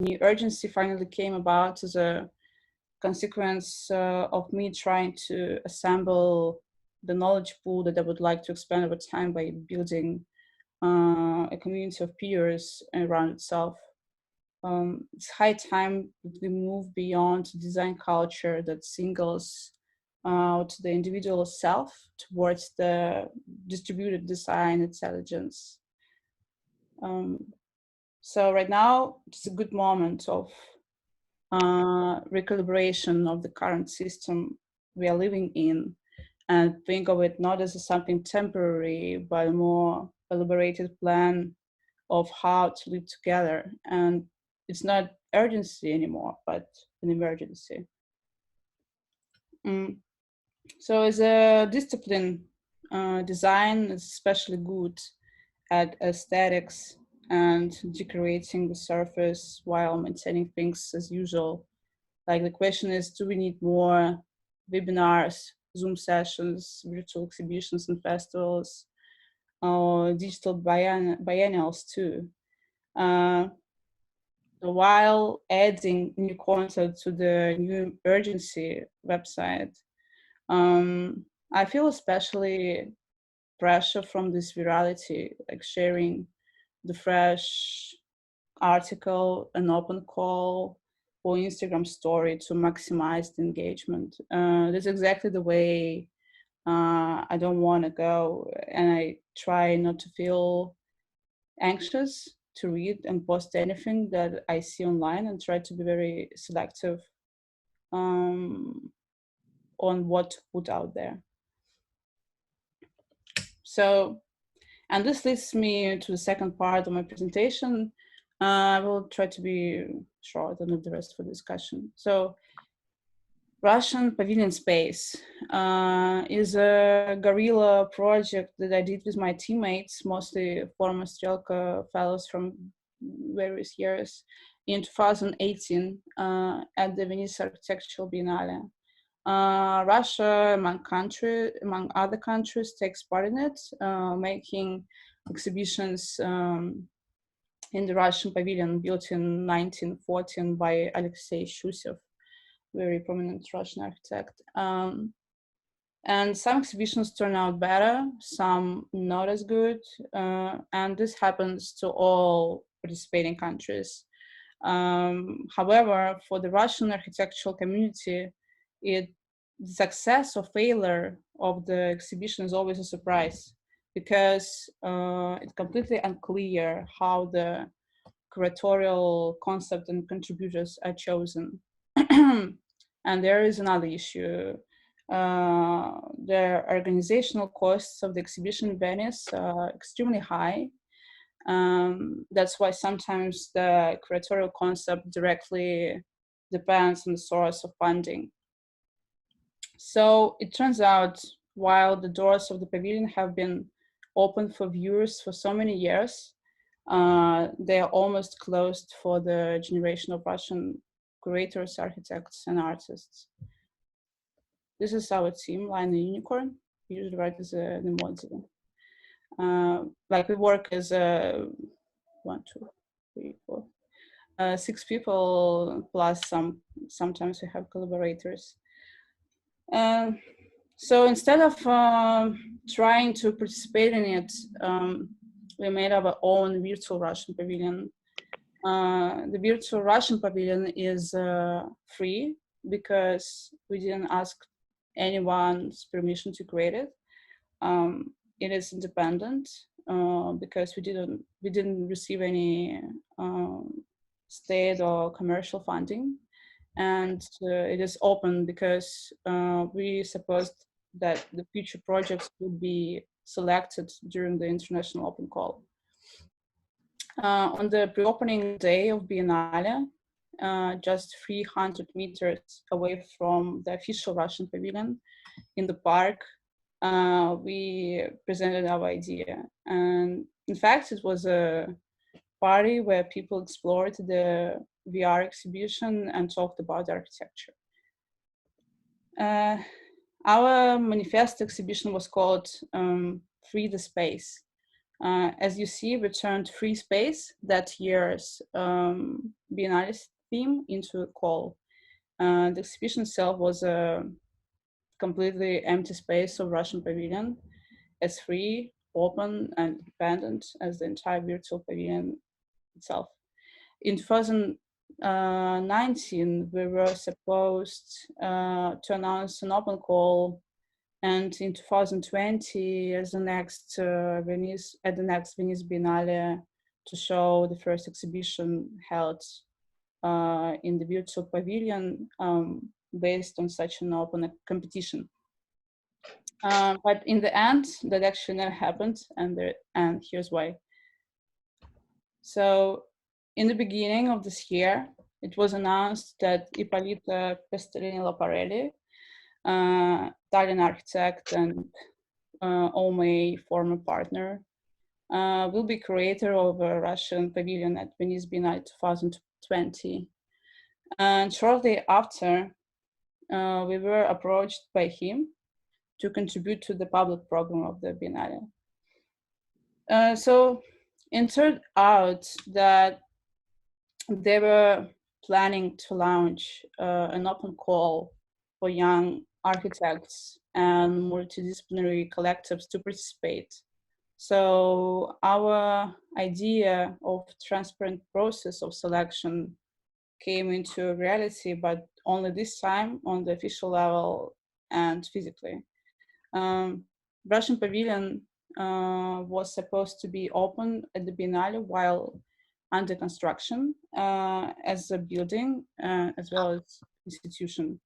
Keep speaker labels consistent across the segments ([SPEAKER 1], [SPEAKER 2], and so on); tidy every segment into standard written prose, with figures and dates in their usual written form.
[SPEAKER 1] new urgency finally came about as a consequence of me trying to assemble the knowledge pool that I would like to expand over time by building a community of peers around itself. It's high time that we move beyond design culture that singles out the individual self towards the distributed design intelligence. So right now, it's a good moment of recalibration of the current system we are living in, and think of it not as something temporary, but a more elaborated plan of how to live together. And it's not urgency anymore, but an emergency. So as a discipline, design is especially good at aesthetics and decorating the surface while maintaining things as usual. Like the question is, do we need more webinars, Zoom sessions, virtual exhibitions and festivals, or digital biennials too? While adding new content to the new urgency website, I feel especially pressure from this virality, like sharing the fresh article, an open call, or Instagram story to maximize the engagement. That's exactly the way I don't want to go, and I try not to feel anxious to read and post anything that I see online, and try to be very selective on what to put out there. So, and this leads me to the second part of my presentation. I will try to be short and leave the rest for discussion. So, Russian Pavilion Space is a guerrilla project that I did with my teammates, mostly former Strelka fellows from various years, in 2018 at the Venice Architectural Biennale. Russia, among other countries, takes part in it, making exhibitions in the Russian Pavilion built in 1914 by Alexei Shusev, very prominent Russian architect. And some exhibitions turn out better, some not as good, and this happens to all participating countries. However, for the Russian architectural community, the success or failure of the exhibition is always a surprise, because it's completely unclear how the curatorial concept and contributors are chosen. And there is another issue. The organizational costs of the exhibition in Venice are extremely high. That's why sometimes the curatorial concept directly depends on the source of funding. So it turns out, while the doors of the pavilion have been open for viewers for so many years, they are almost closed for the generation of Russian curators, architects, and artists. This is our team, Lion the Unicorn. We usually write as an emoji. Like we work as 6 people, plus sometimes we have collaborators. So instead of trying to participate in it, we made our own virtual Russian pavilion. The virtual Russian pavilion is free because we didn't ask anyone's permission to create it. It is independent because we didn't receive any state or commercial funding, and it is open because we supposed that the future projects would be selected during the international open call. On the pre-opening day of Biennale, just 300 meters away from the official Russian pavilion in the park, we presented our idea. And in fact, it was a party where people explored the VR exhibition and talked about architecture. Our manifesto exhibition was called Free the Space. As you see, we turned free space that year's Biennale theme into a call. The exhibition itself was a completely empty space of Russian Pavilion, as free, open, and independent as the entire virtual pavilion itself. In 2019, we were supposed to announce an open call, and in 2020, as the next Venice Biennale, to show the first exhibition held in the virtual pavilion based on such an open competition. But in the end, that actually never happened, and here's why. So in the beginning of this year, it was announced that Ippolito Pastorini-Laparelli, Italian architect and OMA former partner, will be creator of a Russian pavilion at Venice Biennale 2020. And shortly after, we were approached by him to contribute to the public program of the Biennale. So it turned out that they were planning to launch an open call for young architects and multidisciplinary collectives to participate. So our idea of transparent process of selection came into reality, but only this time on the official level and physically. Russian Pavilion was supposed to be open at the Biennale while under construction as a building as well as institution.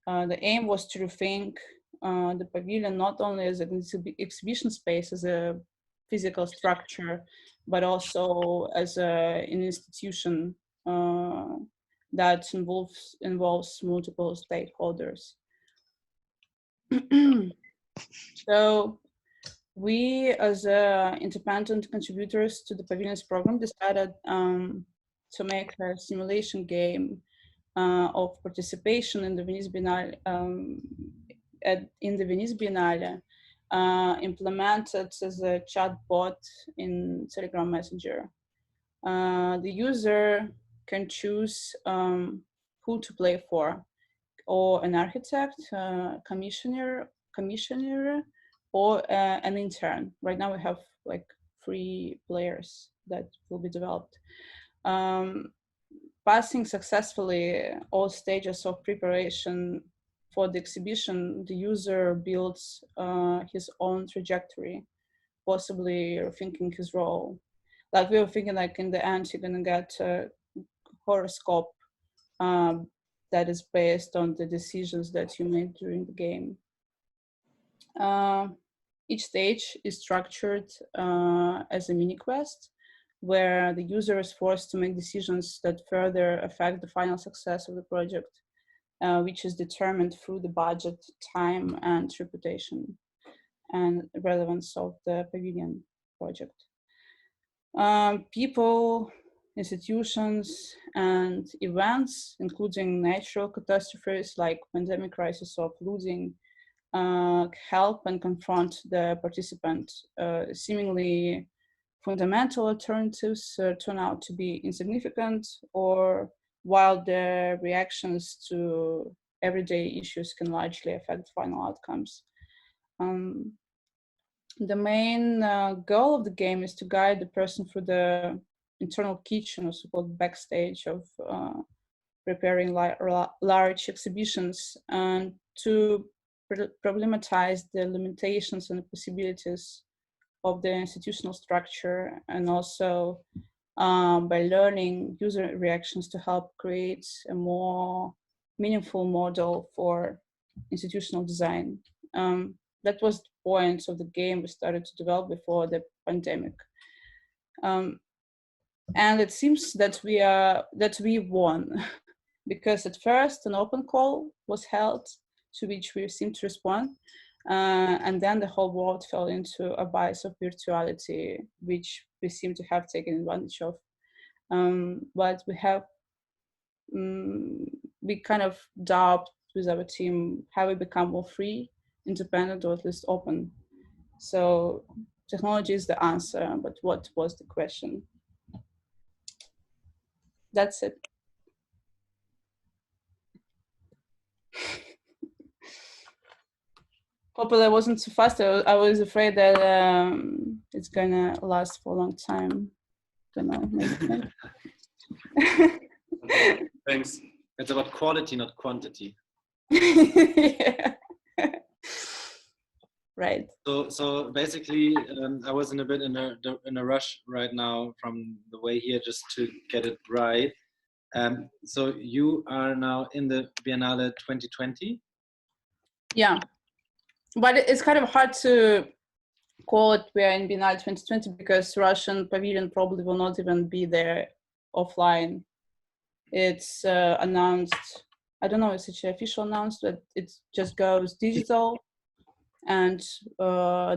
[SPEAKER 1] The aim was to rethink the pavilion not only as an exhibition space, as a physical structure, but also as an institution that involves multiple stakeholders. So we, as independent contributors to the Pavilions program, decided to make a simulation game of participation in the Venice Biennale, implemented as a chat bot in Telegram Messenger. The user can choose who to play for, or an architect, commissioner, or an intern. Right now we have like 3 players that will be developed. Passing successfully all stages of preparation for the exhibition, the user builds his own trajectory, possibly rethinking his role. Like we were thinking, like in the end, you're gonna get a horoscope that is based on the decisions that you made during the game. Each stage is structured as a mini quest, where the user is forced to make decisions that further affect the final success of the project, which is determined through the budget, time, and reputation and relevance of the Pavilion project. People, institutions, and events, including natural catastrophes like pandemic crisis or flooding, help and confront the participant. Seemingly fundamental alternatives turn out to be insignificant, or while the reactions to everyday issues can largely affect final outcomes. The main goal of the game is to guide the person through the internal kitchen, or so-called backstage of preparing large exhibitions, and to problematize the limitations and the possibilities of the institutional structure, and also by learning user reactions to help create a more meaningful model for institutional design. That was the point of the game we started to develop before the pandemic. And it seems that we won because at first an open call was held to which we seemed to respond. And then the whole world fell into a bias of virtuality, which we seem to have taken advantage of. But we kind of doubt with our team how we become more free, independent, or at least open. So technology is the answer, but what was the question? That's it. Hopefully I wasn't too fast. I was afraid that it's gonna last for a long time. Don't know, maybe.
[SPEAKER 2] Thanks. It's about quality, not quantity.
[SPEAKER 1] Yeah. Right.
[SPEAKER 2] So basically, I was in a bit in a rush right now from the way here just to get it right. So you are now in the Biennale 2020.
[SPEAKER 1] Yeah, but it's kind of hard to call it we are in Biennale 2020 because Russian Pavilion probably will not even be there offline. It's announced, I don't know if it's official announced, but it just goes digital. And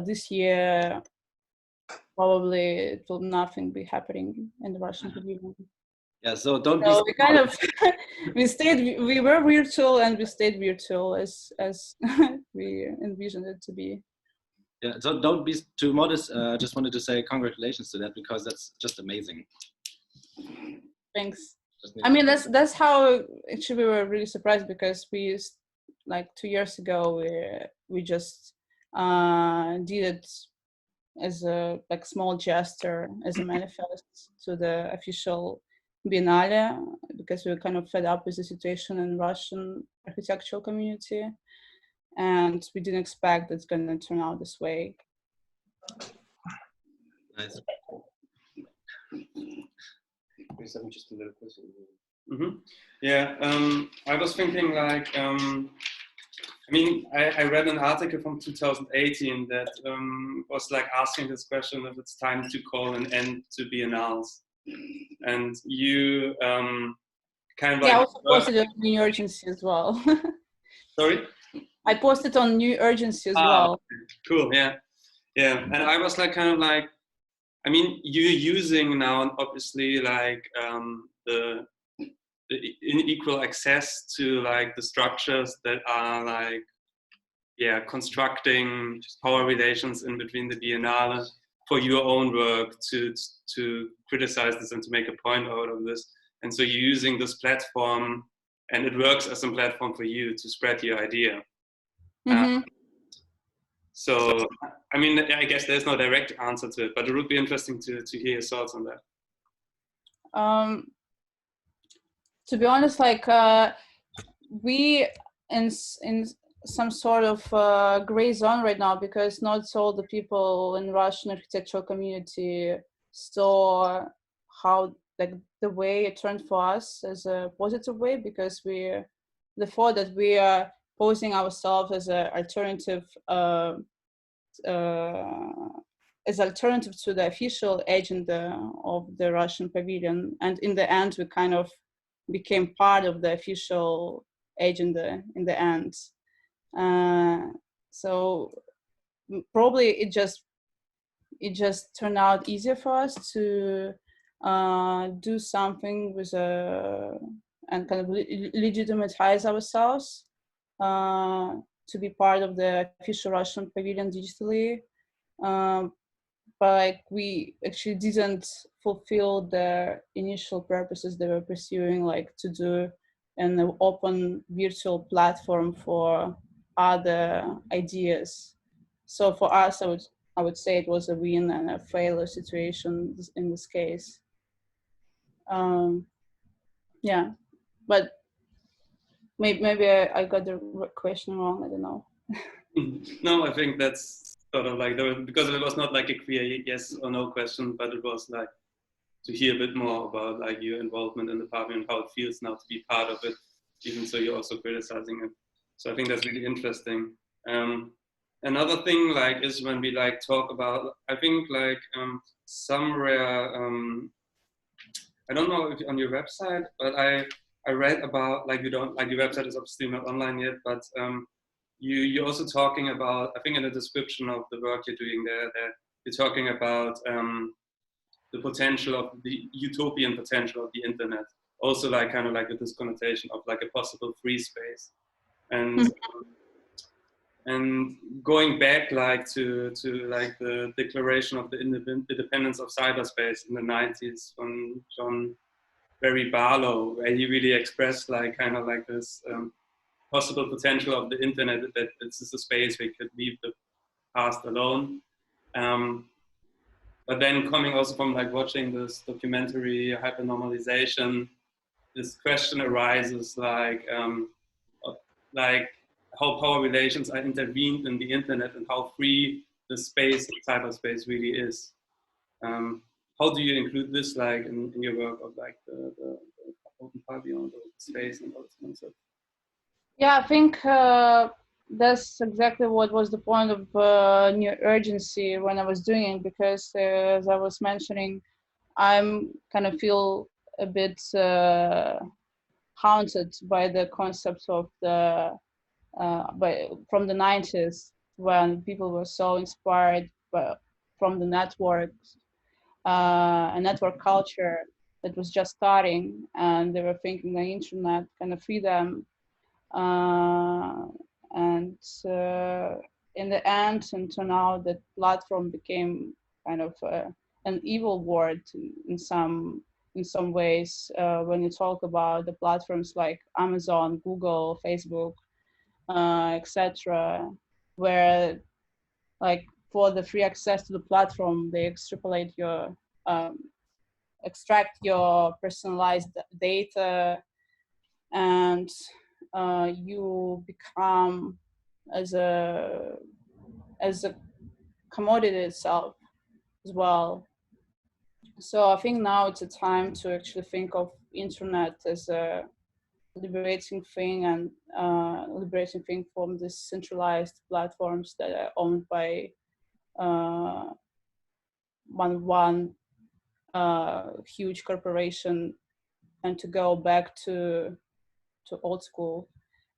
[SPEAKER 1] this year, probably it will nothing be happening in the Russian Pavilion.
[SPEAKER 2] Yeah, so don't
[SPEAKER 1] so
[SPEAKER 2] be.
[SPEAKER 1] We kind of we were virtual and we stayed virtual as we envisioned it to be.
[SPEAKER 2] Yeah, so don't be too modest. I just wanted to say congratulations to that because that's just amazing.
[SPEAKER 1] Thanks. I mean, that's how actually we were really surprised because we like 2 years ago we just did it as a like small gesture, as a manifest to the official Biennale, because we were kind of fed up with the situation in Russian architectural community, and we didn't expect it's going to turn out this way.
[SPEAKER 2] Nice.
[SPEAKER 3] Just a little question. Mm-hmm. Yeah, I was thinking like, I mean, I read an article from 2018 that was like asking this question if it's time to call an end to biennales. And you kind of like...
[SPEAKER 1] Yeah, I also posted on New Urgency as well.
[SPEAKER 3] Sorry?
[SPEAKER 1] I posted on New Urgency as well.
[SPEAKER 3] Okay. Cool, yeah. Yeah, and I was like kind of like, I mean, you're using now obviously like the unequal access to like the structures that are like, yeah, constructing power relations in between the Biennale for your own work to criticize this and to make a point out of this. And so you're using this platform and it works as a platform for you to spread your idea.
[SPEAKER 1] Mm-hmm.
[SPEAKER 3] So, I mean, I guess there's no direct answer to it, but it would be interesting to hear your thoughts on that.
[SPEAKER 1] To be honest, like we in some sort of gray zone right now, because not all the people in Russian architectural community saw how like the way it turned for us as a positive way, because the thought that we are posing ourselves as an alternative as alternative to the official agenda of the Russian Pavilion, and in the end we kind of became part of the official agenda in the end. So probably it just turned out easier for us to do something with and kind of legitimize ourselves to be part of the official Russian Pavilion digitally. But like we actually didn't fulfill the initial purposes they were pursuing, like to do an open virtual platform for other ideas. So for us, I would say it was a win and a failure situation in this case. Yeah, but maybe I got the question wrong. I don't know.
[SPEAKER 3] No, I think that's sort of like, because it was not like a clear yes or no question, but it was like to hear a bit more about like your involvement in the Pavilion, how it feels now to be part of it, even so you're also criticizing it. So I think that's really interesting. Another thing like is when we like talk about, I think like somewhere, I don't know if on your website, but I read about like your website is obviously not online yet, but you're also talking about, I think in the description of the work you're doing there you're talking about the potential of the utopian potential of the internet. Also like kind of like with this connotation of like a possible free space. And And going back like to like the Declaration of the Independence of Cyberspace in the 90s from John Barry Barlow, where he really expressed like kind of like this possible potential of the internet, that this is a space we could leave the past alone. But then coming also from like watching this documentary Hypernormalization, this question arises like how power relations are intervened in the internet and how free the space, cyberspace really is. How do you include this like in your work of like the open pavilion, the space and all this concept?
[SPEAKER 1] Yeah, I think that's exactly what was the point of new urgency when I was doing it, because as I was mentioning, I'm kind of feel a bit haunted by the concepts of the from the 90s, when people were so inspired from the networks, a network culture that was just starting, and they were thinking the internet kind of free them. And in the end, until now, the platform became kind of an evil word in some ways. When you talk about the platforms like Amazon, Google, Facebook, etc., where like for the free access to the platform, they extract your personalized data, and you become as a commodity itself as well. So I think now it's a time to actually think of internet as a liberating thing, and liberating thing from these centralized platforms that are owned by one huge corporation, and to go back to old school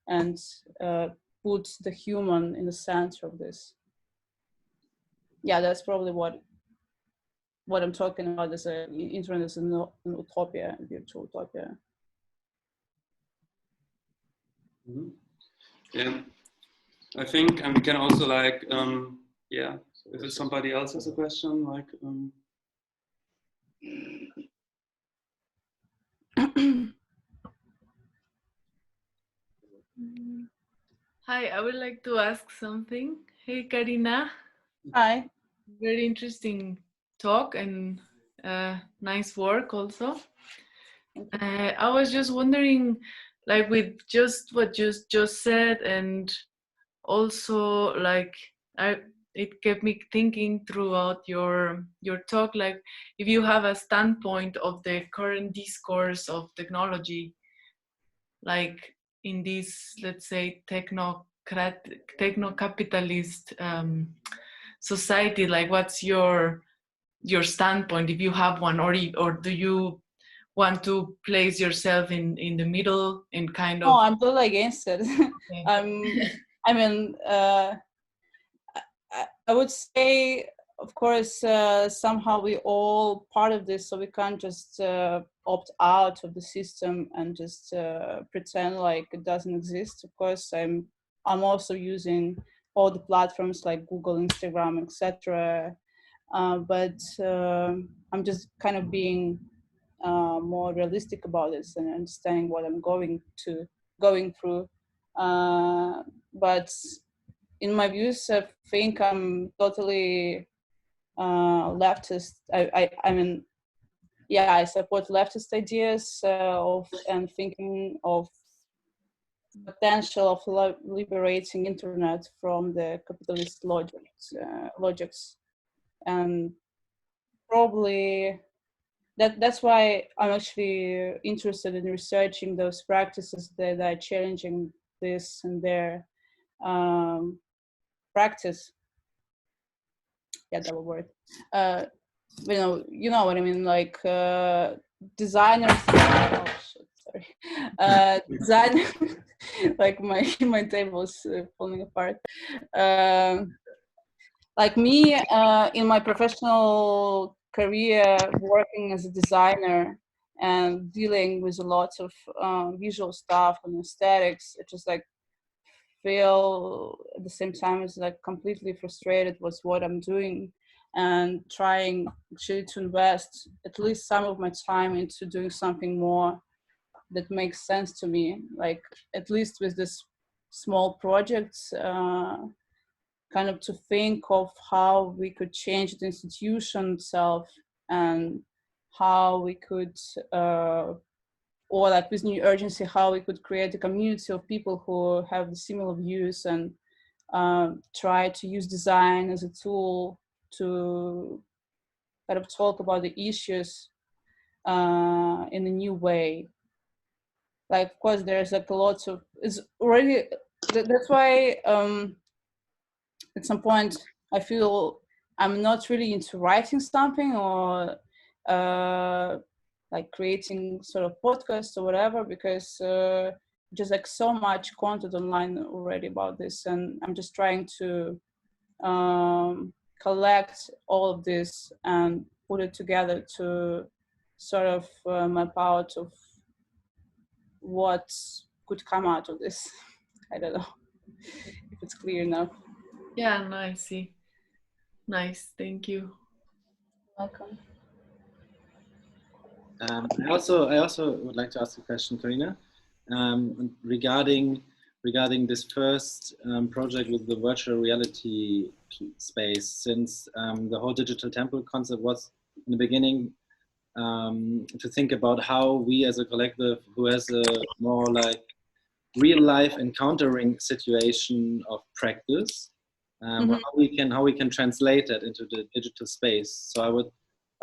[SPEAKER 1] and put the human in the center of this. Yeah, that's probably what I'm talking about as internet as an utopia, a virtual utopia.
[SPEAKER 3] Mm-hmm. Yeah, I think, and we can also like, yeah, if somebody else has a question, like.
[SPEAKER 4] Hi, I would like to ask something. Hey, Karina.
[SPEAKER 1] Hi.
[SPEAKER 4] Very interesting talk and nice work also. I was just wondering, like with just what you just said, and also like it kept me thinking throughout your talk, like if you have a standpoint of the current discourse of technology, like in this, let's say, techno-capitalist society, like what's your standpoint, if you have one, or do you want to place yourself in the middle and kind of?
[SPEAKER 1] Oh, I'm totally against it.
[SPEAKER 4] Okay.
[SPEAKER 1] I mean, I would say, of course, somehow we all part of this, so we can't just opt out of the system and just pretend like it doesn't exist. Of course, I'm also using all the platforms like Google, Instagram, etc. But I'm just kind of being more realistic about this and understanding what I'm going through. But in my views, I think I'm totally leftist. I mean, yeah, I support leftist ideas and thinking of potential of liberating internet from the capitalist logics, and probably that's why I'm actually interested in researching those practices that are challenging this and their practice. Yeah, double word. You know what I mean, like designers. Oh shit, sorry. Design, like my table is falling apart. Like me, in my professional career, working as a designer and dealing with a lot of visual stuff and aesthetics, it just like feel at the same time is like completely frustrated with what I'm doing, and trying actually to invest at least some of my time into doing something more that makes sense to me, like at least with this small projects, kind of to think of how we could change the institution itself, and how we could, or like with new urgency, how we could create a community of people who have similar views, and try to use design as a tool to kind of talk about the issues in a new way. Like, of course, there's like a lot of, it's already, that's why at some point I feel I'm not really into writing something, or like creating sort of podcasts or whatever, because just like so much content online already about this, and I'm just trying to collect all of this and put it together to sort of map out of what could come out of this. I don't know if it's clear enough.
[SPEAKER 4] Yeah, no, I see. Nice, thank you.
[SPEAKER 1] Welcome.
[SPEAKER 2] I also would like to ask a question, Karina, regarding this first project with the virtual reality space. Since the whole digital temple concept was in the beginning to think about how we as a collective who has a more like real life encountering situation of practice, how we can translate that into the digital space. So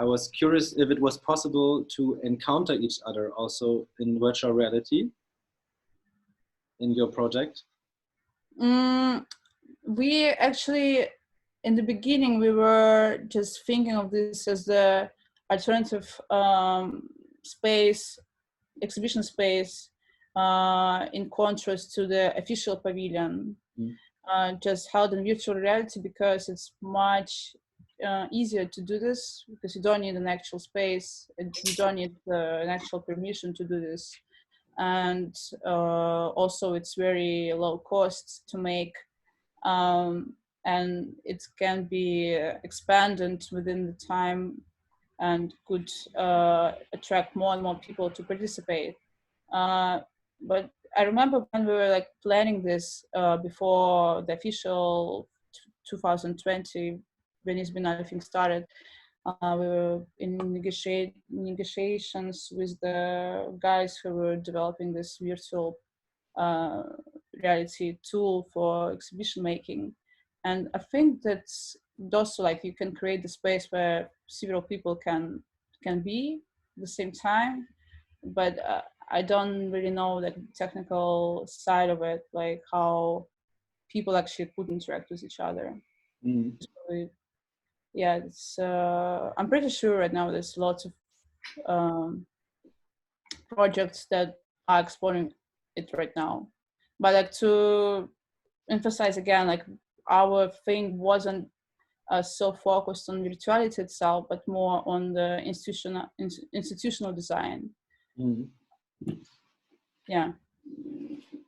[SPEAKER 2] I was curious if it was possible to encounter each other also in virtual reality in your project.
[SPEAKER 1] We actually, in the beginning, we were just thinking of this as the alternative space, exhibition space, in contrast to the official pavilion. Just held in virtual reality, because it's much easier to do this, because you don't need an actual space, and you don't need an actual permission to do this, and also it's very low cost to make, and it can be expanded within the time, and could attract more and more people to participate. But I remember when we were like planning this before the official 2020 Venice Biennale thing started, we were in negotiations with the guys who were developing this virtual reality tool for exhibition making. And I think that's also like you can create the space where several people can be at the same time, but I don't really know the technical side of it, like how people actually could interact with each other. So, yeah, it's I'm pretty sure right now there's lots of projects that are exploring it right now, but like to emphasize again, like our thing wasn't so focused on virtuality itself, but more on the institutional design. Yeah,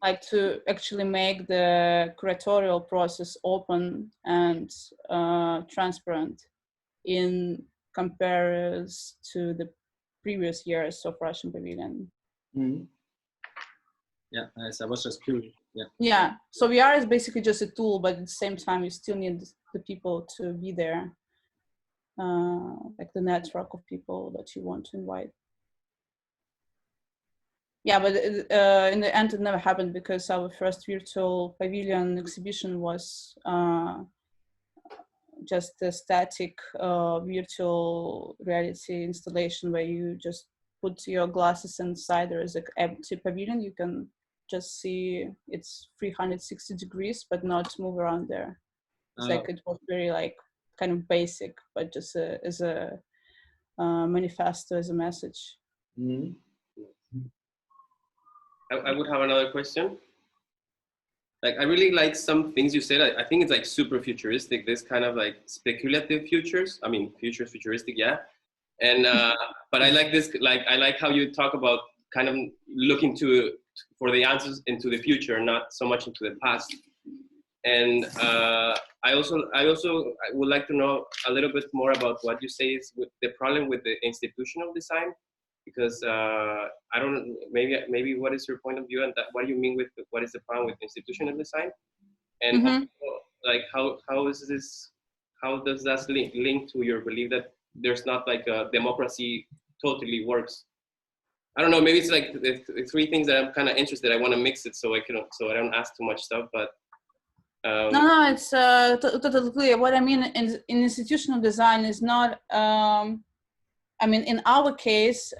[SPEAKER 1] like to actually make the curatorial process open and transparent in comparison to the previous years of Russian Pavilion.
[SPEAKER 2] Yeah, nice. I was just curious.
[SPEAKER 1] Yeah, so VR is basically just a tool, but at the same time you still need the people to be there, like the network of people that you want to invite. Yeah, but in the end it never happened, because our first virtual pavilion exhibition was just a static virtual reality installation where you just put your glasses inside. There is an empty pavilion. You can just see it's 360 degrees, but not move around there. It's like it was very like kind of basic, but just as a manifesto, as a message.
[SPEAKER 5] I would have another question. Like, I really like some things you said. I think it's like super futuristic, this kind of like speculative futures. I mean, futures, futuristic, yeah. And, but I like this, like, I like how you talk about kind of looking to for the answers into the future, not so much into the past. And I also would like to know a little bit more about what you say is with the problem with the institutional design, because I don't know, maybe what is your point of view and that, what do you mean with what is the problem with institutional design, and also, like how is this, how does that link to your belief that there's not like a democracy totally works? I don't know, maybe it's like the three things that I'm kind of interested. I want to mix it so I don't ask too much stuff, but
[SPEAKER 1] no, it's totally clear. What I mean in institutional design is not, I mean, in our case,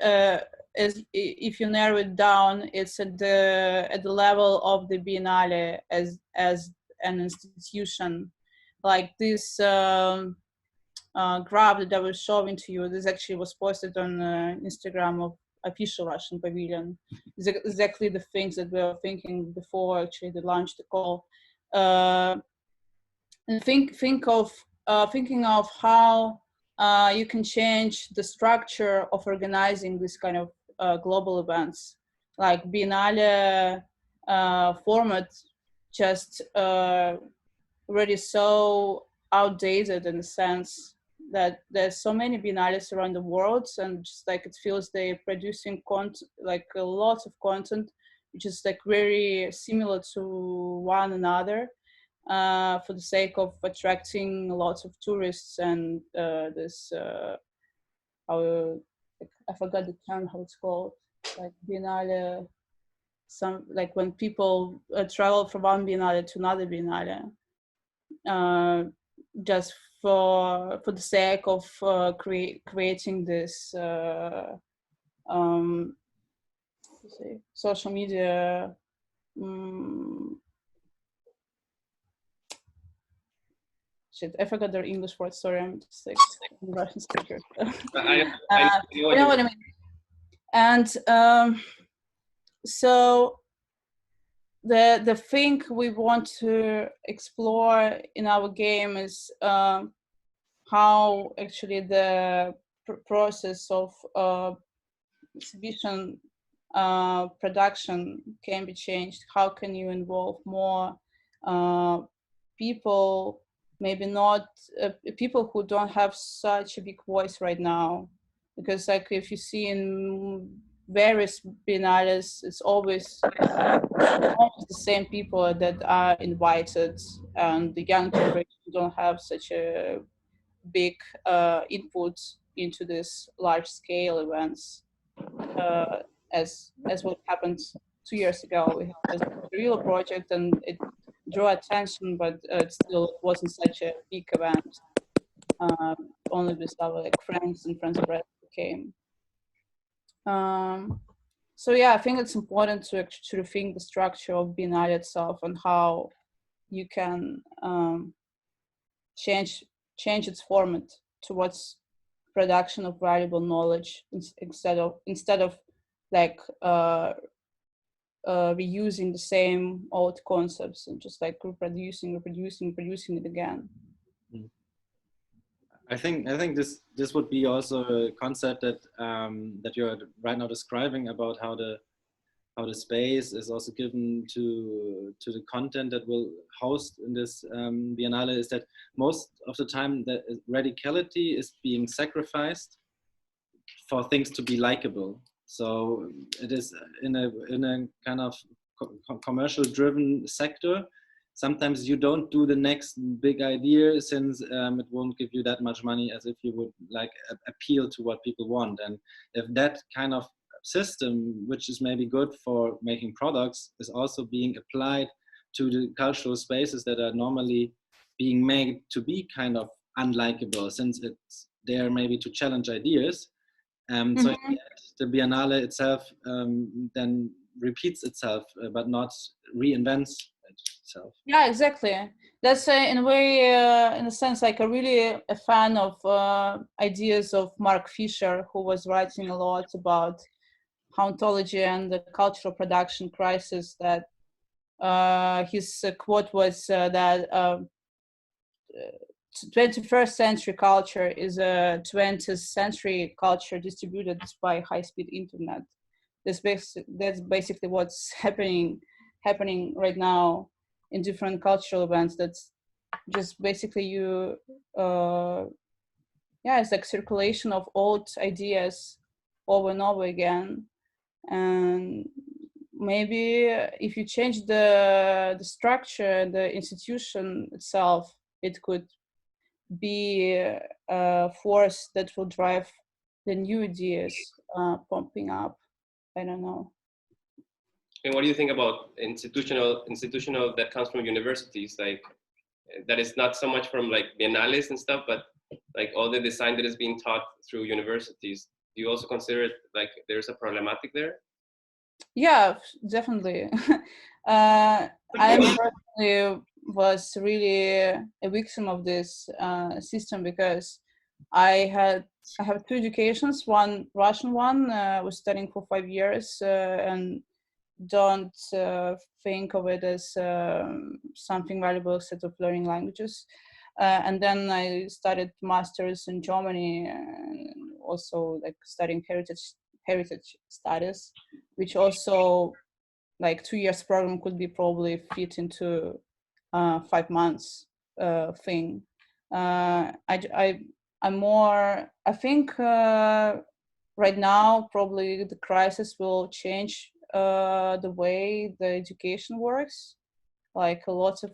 [SPEAKER 1] is if you narrow it down, it's at the level of the Biennale as an institution. Like this graph that I was showing to you, this actually was posted on Instagram of official Russian Pavilion. It's exactly the things that we were thinking before actually they launched the call. And thinking of how you can change the structure of organizing this kind of global events, like Biennale format, just already so outdated in the sense that there's so many biennales around the world, and just like it feels they're producing content, like a lot of content, which is like very similar to one another, for the sake of attracting lots of tourists and this how, I forgot the term, how it's called, like biennale, some like when people travel from one biennale to another biennale, just for the sake of creating this social media shit, I forgot their English word. Sorry, I'm just like a Russian speaker. You know what I mean. And so the thing we want to explore in our game is how actually the process of exhibition production can be changed. How can you involve more people, maybe not people who don't have such a big voice right now, because like if you see in various biennales, it's always the same people that are invited, and the young generation don't have such a big input into this large scale events as what happened 2 years ago. We had a real project and it drew attention, but it still wasn't such a big event. Only with our like friends and friends of Red came. So yeah, I think it's important to actually rethink the structure of Biennale itself and how you can change its format towards production of valuable knowledge instead of like reusing the same old concepts and just like reproducing it again.
[SPEAKER 2] I think this would be also a concept that that you're right now describing about how the space is also given to the content that will host in this Biennale, is that most of the time the radicality is being sacrificed for things to be likable. So it is in a kind of commercial driven sector. Sometimes you don't do the next big idea since it won't give you that much money as if you would like appeal to what people want. And if that kind of system, which is maybe good for making products, is also being applied to the cultural spaces that are normally being made to be kind of unlikable, since it's there maybe to challenge ideas. So the Biennale itself then repeats itself, but not reinvents itself.
[SPEAKER 1] Yeah, exactly. That's in a way, in a sense, like I'm really a fan of ideas of Mark Fisher, who was writing a lot about ontology and the cultural production crisis. That his quote was that 21st century culture is a 20th century culture distributed by high-speed internet. that's basically what's happening right now in different cultural events. That's just basically you it's like circulation of old ideas over and over again. And maybe if you change the structure, the institution itself, it could be a force that will drive the new ideas pumping up. I don't know.
[SPEAKER 5] And what do you think about institutional that comes from universities, like that is not so much from like biennales and stuff, but like all the design that is being taught through universities? Do you also consider it like there's a problematic there?
[SPEAKER 1] Yeah, definitely. I personally was really a victim of this system because I have two educations. One Russian one, was studying for 5 years, and don't think of it as something valuable except of learning languages. And then I studied masters in Germany, and also like studying heritage studies, which also like 2 years program could be probably fit into 5 months thing. I think right now probably the crisis will change the way the education works. Like a lot of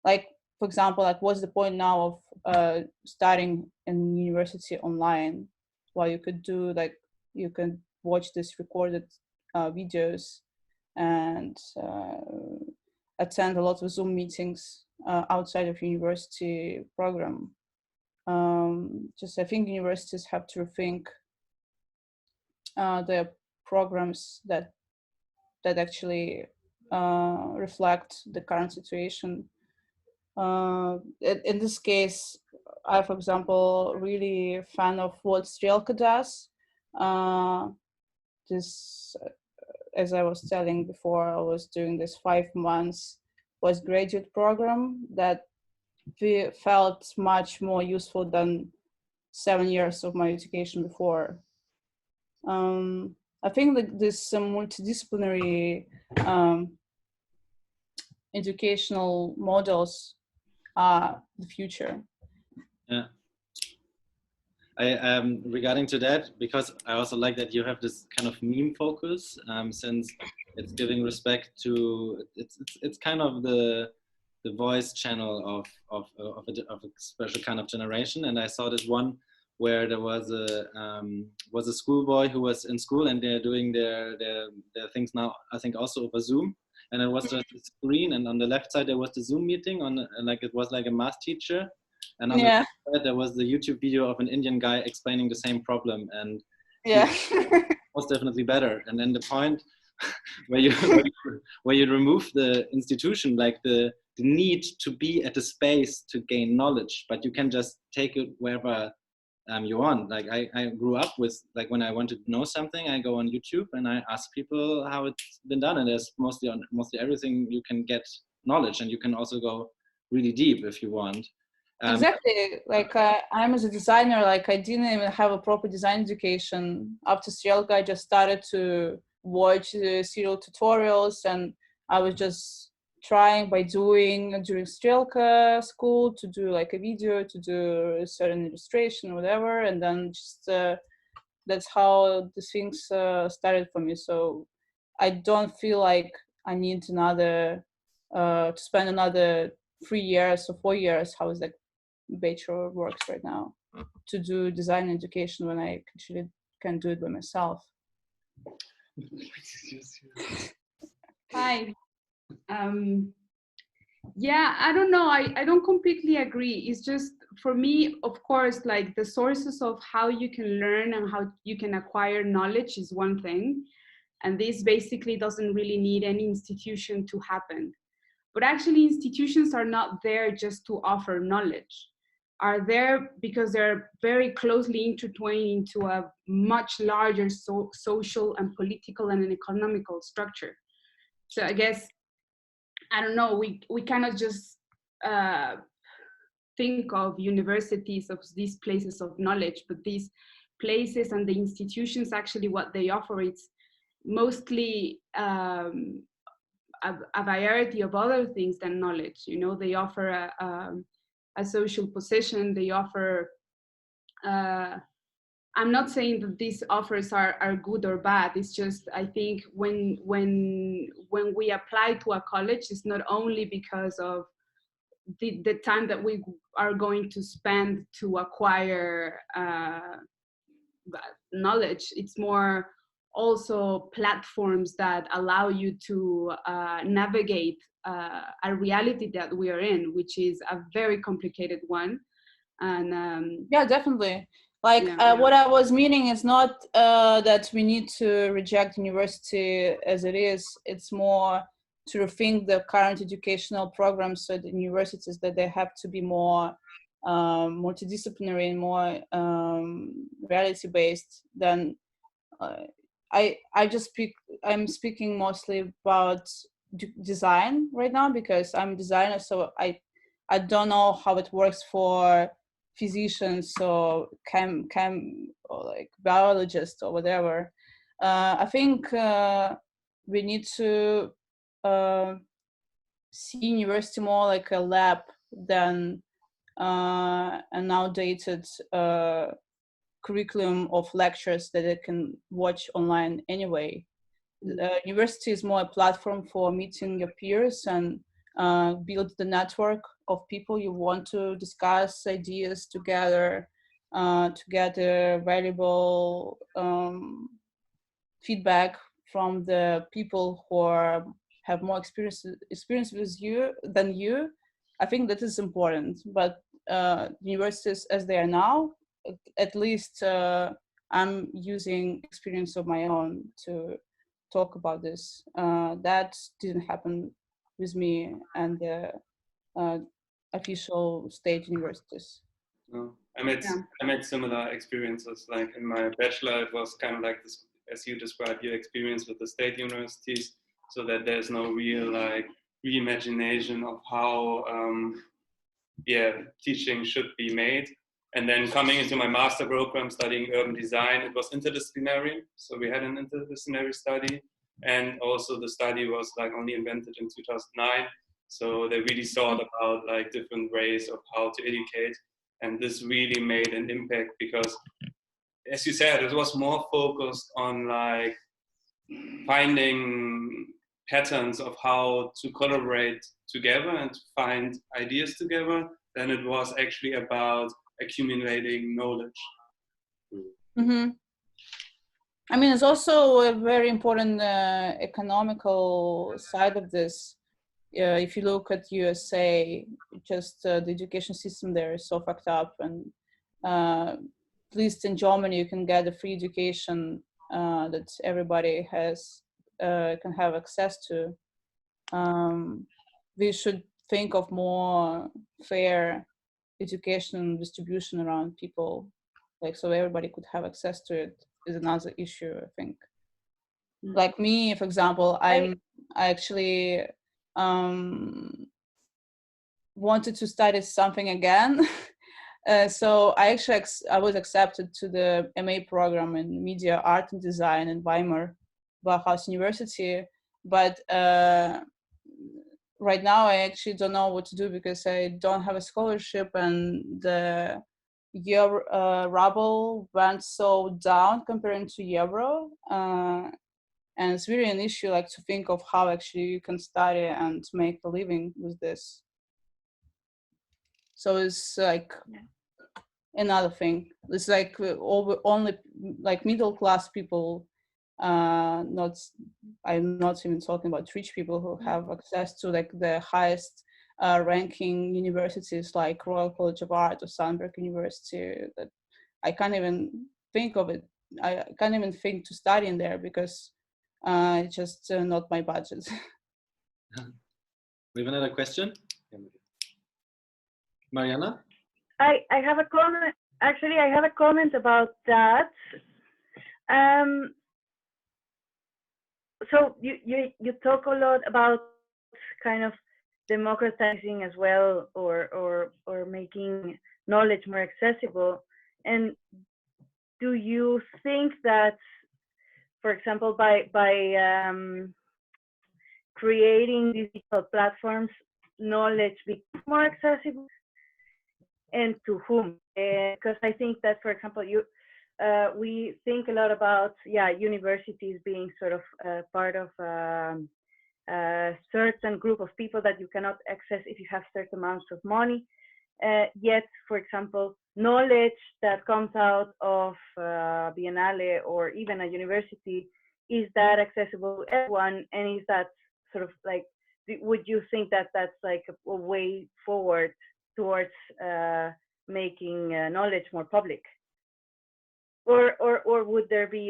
[SPEAKER 1] like, for example, like what's the point now of studying in university online, while you could do like you can watch this recorded videos and attend a lot of Zoom meetings outside of university program. Just I think universities have to rethink their programs that actually reflect the current situation. In this case, I, for example, really fan of what Strelka does. This, as I was telling before, I was doing this 5 months postgraduate program that felt much more useful than 7 years of my education before. I think that this multidisciplinary educational models are the future.
[SPEAKER 2] Yeah. Regarding to that, because I also like that you have this kind of meme focus, since it's giving respect to it's kind of the voice channel of a special kind of generation. And I saw this one where there was a schoolboy who was in school, and they're doing their things now, I think also over Zoom. And it was just a screen, and on the left side there was the Zoom meeting like it was like a math teacher, and on the right side there was the YouTube video of an Indian guy explaining the same problem, and was definitely better. And then the point where you remove the institution, like the need to be at the space to gain knowledge, but you can just take it wherever you want. Like I grew up with, like, when I want to know something, I go on YouTube and I ask people how it's been done, and there's mostly everything you can get knowledge, and you can also go really deep if you want.
[SPEAKER 1] Exactly. Like I'm as a designer, like I didn't even have a proper design education. After Strelka, I just started to watch serial tutorials, and I was just trying by doing during Strelka school to do like a video, to do a certain illustration or whatever, and then just that's how the things started for me. So I don't feel like I need another to spend another 3 years or 4 years, how is that bachelor works right now, to do design education when I actually can do it by myself.
[SPEAKER 6] Hi. Yeah, I don't know. I don't completely agree. It's just, for me, of course, like the sources of how you can learn and how you can acquire knowledge is one thing. And this basically doesn't really need any institution to happen. But actually, institutions are not there just to offer knowledge, are there because they're very closely intertwined into a much larger social and political and an economical structure. So I guess, I don't know, we cannot just think of universities as these places of knowledge, but these places and the institutions, actually what they offer, it's mostly a variety of other things than knowledge. You know, they offer a social position, they offer, I'm not saying that these offers are good or bad. It's just, I think when we apply to a college, it's not only because of the time that we are going to spend to acquire knowledge. It's more also platforms that allow you to navigate a reality that we are in, which is a very complicated one. And
[SPEAKER 1] yeah, definitely. Like
[SPEAKER 6] yeah.
[SPEAKER 1] what I was meaning is not that we need to reject university as it is. It's more to rethink the current educational programs at the universities, that they have to be more multidisciplinary and more reality based than I'm speaking mostly about design right now, because I'm a designer, so I don't know how it works for physicians or chem or like biologists or whatever. I think we need to see university more like a lab than an outdated curriculum of lectures that they can watch online anyway. University is more a platform for meeting your peers and build the network of people you want to discuss ideas together, to get valuable feedback from the people who have more experience with you than you. I think that is important. But universities as they are now, at least I'm using experience of my own to talk about this. That didn't happen with me and the official state universities.
[SPEAKER 3] No, I made similar experiences. Like in my bachelor, it was kind of like this, as you described your experience with the state universities, so that there's no real like reimagination of how teaching should be made. And then coming into my master program studying urban design, it was interdisciplinary. So we had an interdisciplinary study, and also the study was like only invented in 2009. So they really thought about like different ways of how to educate. And this really made an impact because, as you said, it was more focused on like finding patterns of how to collaborate together and to find ideas together than it was actually about accumulating knowledge.
[SPEAKER 1] Mm-hmm. I mean, it's also a very important economical side of this. If you look at USA, just the education system there is so fucked up, and at least in Germany, you can get a free education that everybody can have access to. We should think of more fair education distribution around people, like so everybody could have access to it. Is another issue, I think. Like me, for example, I actually wanted to study something again. So I was accepted to the MA program in media, art and design in Weimar, Bauhaus University. But right now I actually don't know what to do because I don't have a scholarship, and the ruble went so down comparing to euro. And it's really an issue, like to think of how actually you can study and make a living with this. So it's like another thing. It's like only like middle class people. I'm not even talking about rich people who have access to like the highest ranking universities like Royal College of Art or Sandberg University. That I can't even think of it. I can't even think to study in there because it's just not my budget.
[SPEAKER 2] We have another question. Mariana?
[SPEAKER 7] I have a comment. Actually, I have a comment about that. So you talk a lot about kind of democratizing as well, or making knowledge more accessible. And do you think that, for example, by creating digital platforms, knowledge becomes more accessible, and to whom? Because I think that, for example, we think a lot about universities being sort of part of a certain group of people that you cannot access if you have certain amounts of money. Yet, for example, knowledge that comes out of Biennale or even a university, is that accessible to everyone? And is that sort of like, would you think that that's like a way forward towards making knowledge more public? Or would there be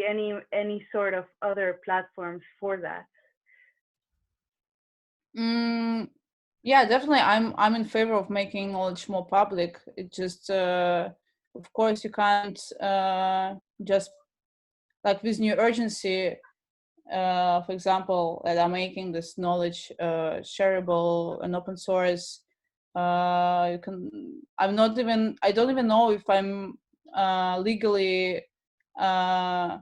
[SPEAKER 7] any sort of other platforms for that?
[SPEAKER 1] Yeah, definitely. I'm in favor of making knowledge more public. It just, of course, you can't just like with new urgency. For example, that I'm making this knowledge shareable and open source. I don't even know if I'm legally have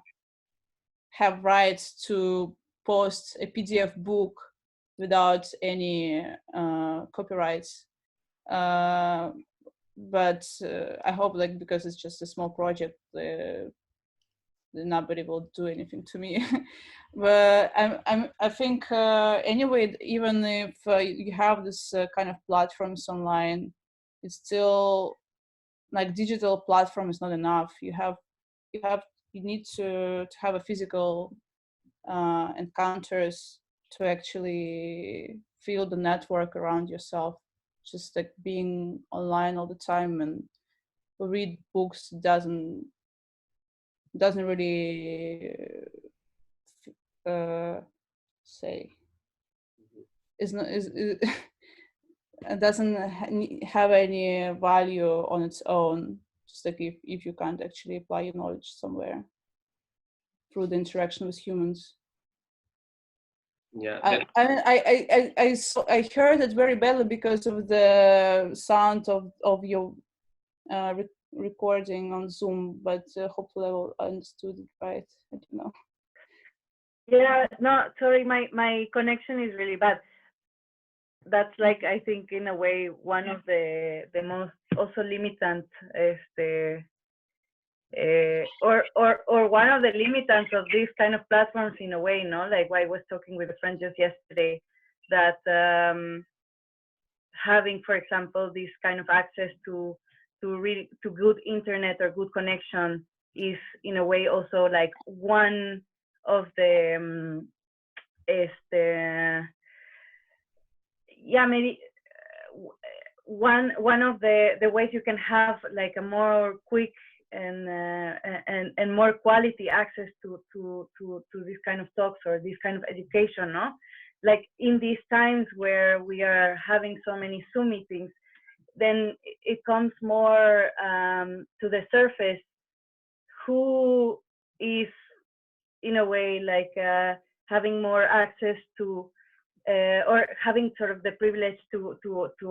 [SPEAKER 1] rights to post a PDF book without any copyrights. But I hope, like, because it's just a small project, nobody will do anything to me. But I think anyway, even if you have this kind of platforms online, it's still like digital platform is not enough. You need to have a physical encounters to actually feel the network around yourself. Just like being online all the time and read books doesn't really say it doesn't have any value on its own. Just like if you can't actually apply your knowledge somewhere through the interaction with humans.
[SPEAKER 5] Yeah.
[SPEAKER 1] I heard it very badly because of the sound of your recording on Zoom, but hopefully I will understood it right. I don't know.
[SPEAKER 7] Yeah, no, sorry, my connection is really bad. That's like, I think in a way one of the most also limitant or one of the limitants of these kind of platforms in a way, no? Like I was talking with a friend just yesterday that having, for example, this kind of access to good internet or good connection is in a way also like one of the maybe one of the ways you can have like a more quick and more quality access to this kind of talks or this kind of education, no? Like in these times where we are having so many Zoom meetings, then it comes more to the surface who is in a way like having more access to or having sort of the privilege to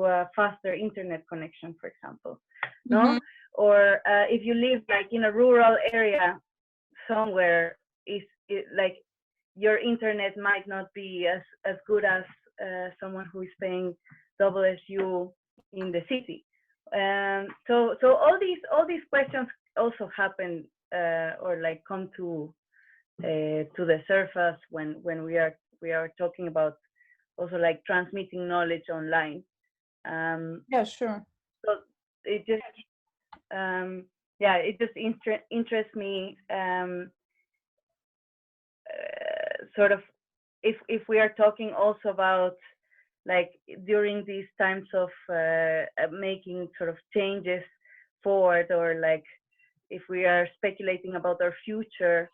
[SPEAKER 7] a faster internet connection, for example, no? Mm-hmm. Or if you live like in a rural area somewhere, like your internet might not be as good as someone who is paying double as you in the city. So all these questions also happen or like come to the surface when we are talking about also like transmitting knowledge online.
[SPEAKER 1] Yeah, sure.
[SPEAKER 7] So it just it just interests me sort of if we are talking also about like during these times of making sort of changes forward, or like if we are speculating about our future,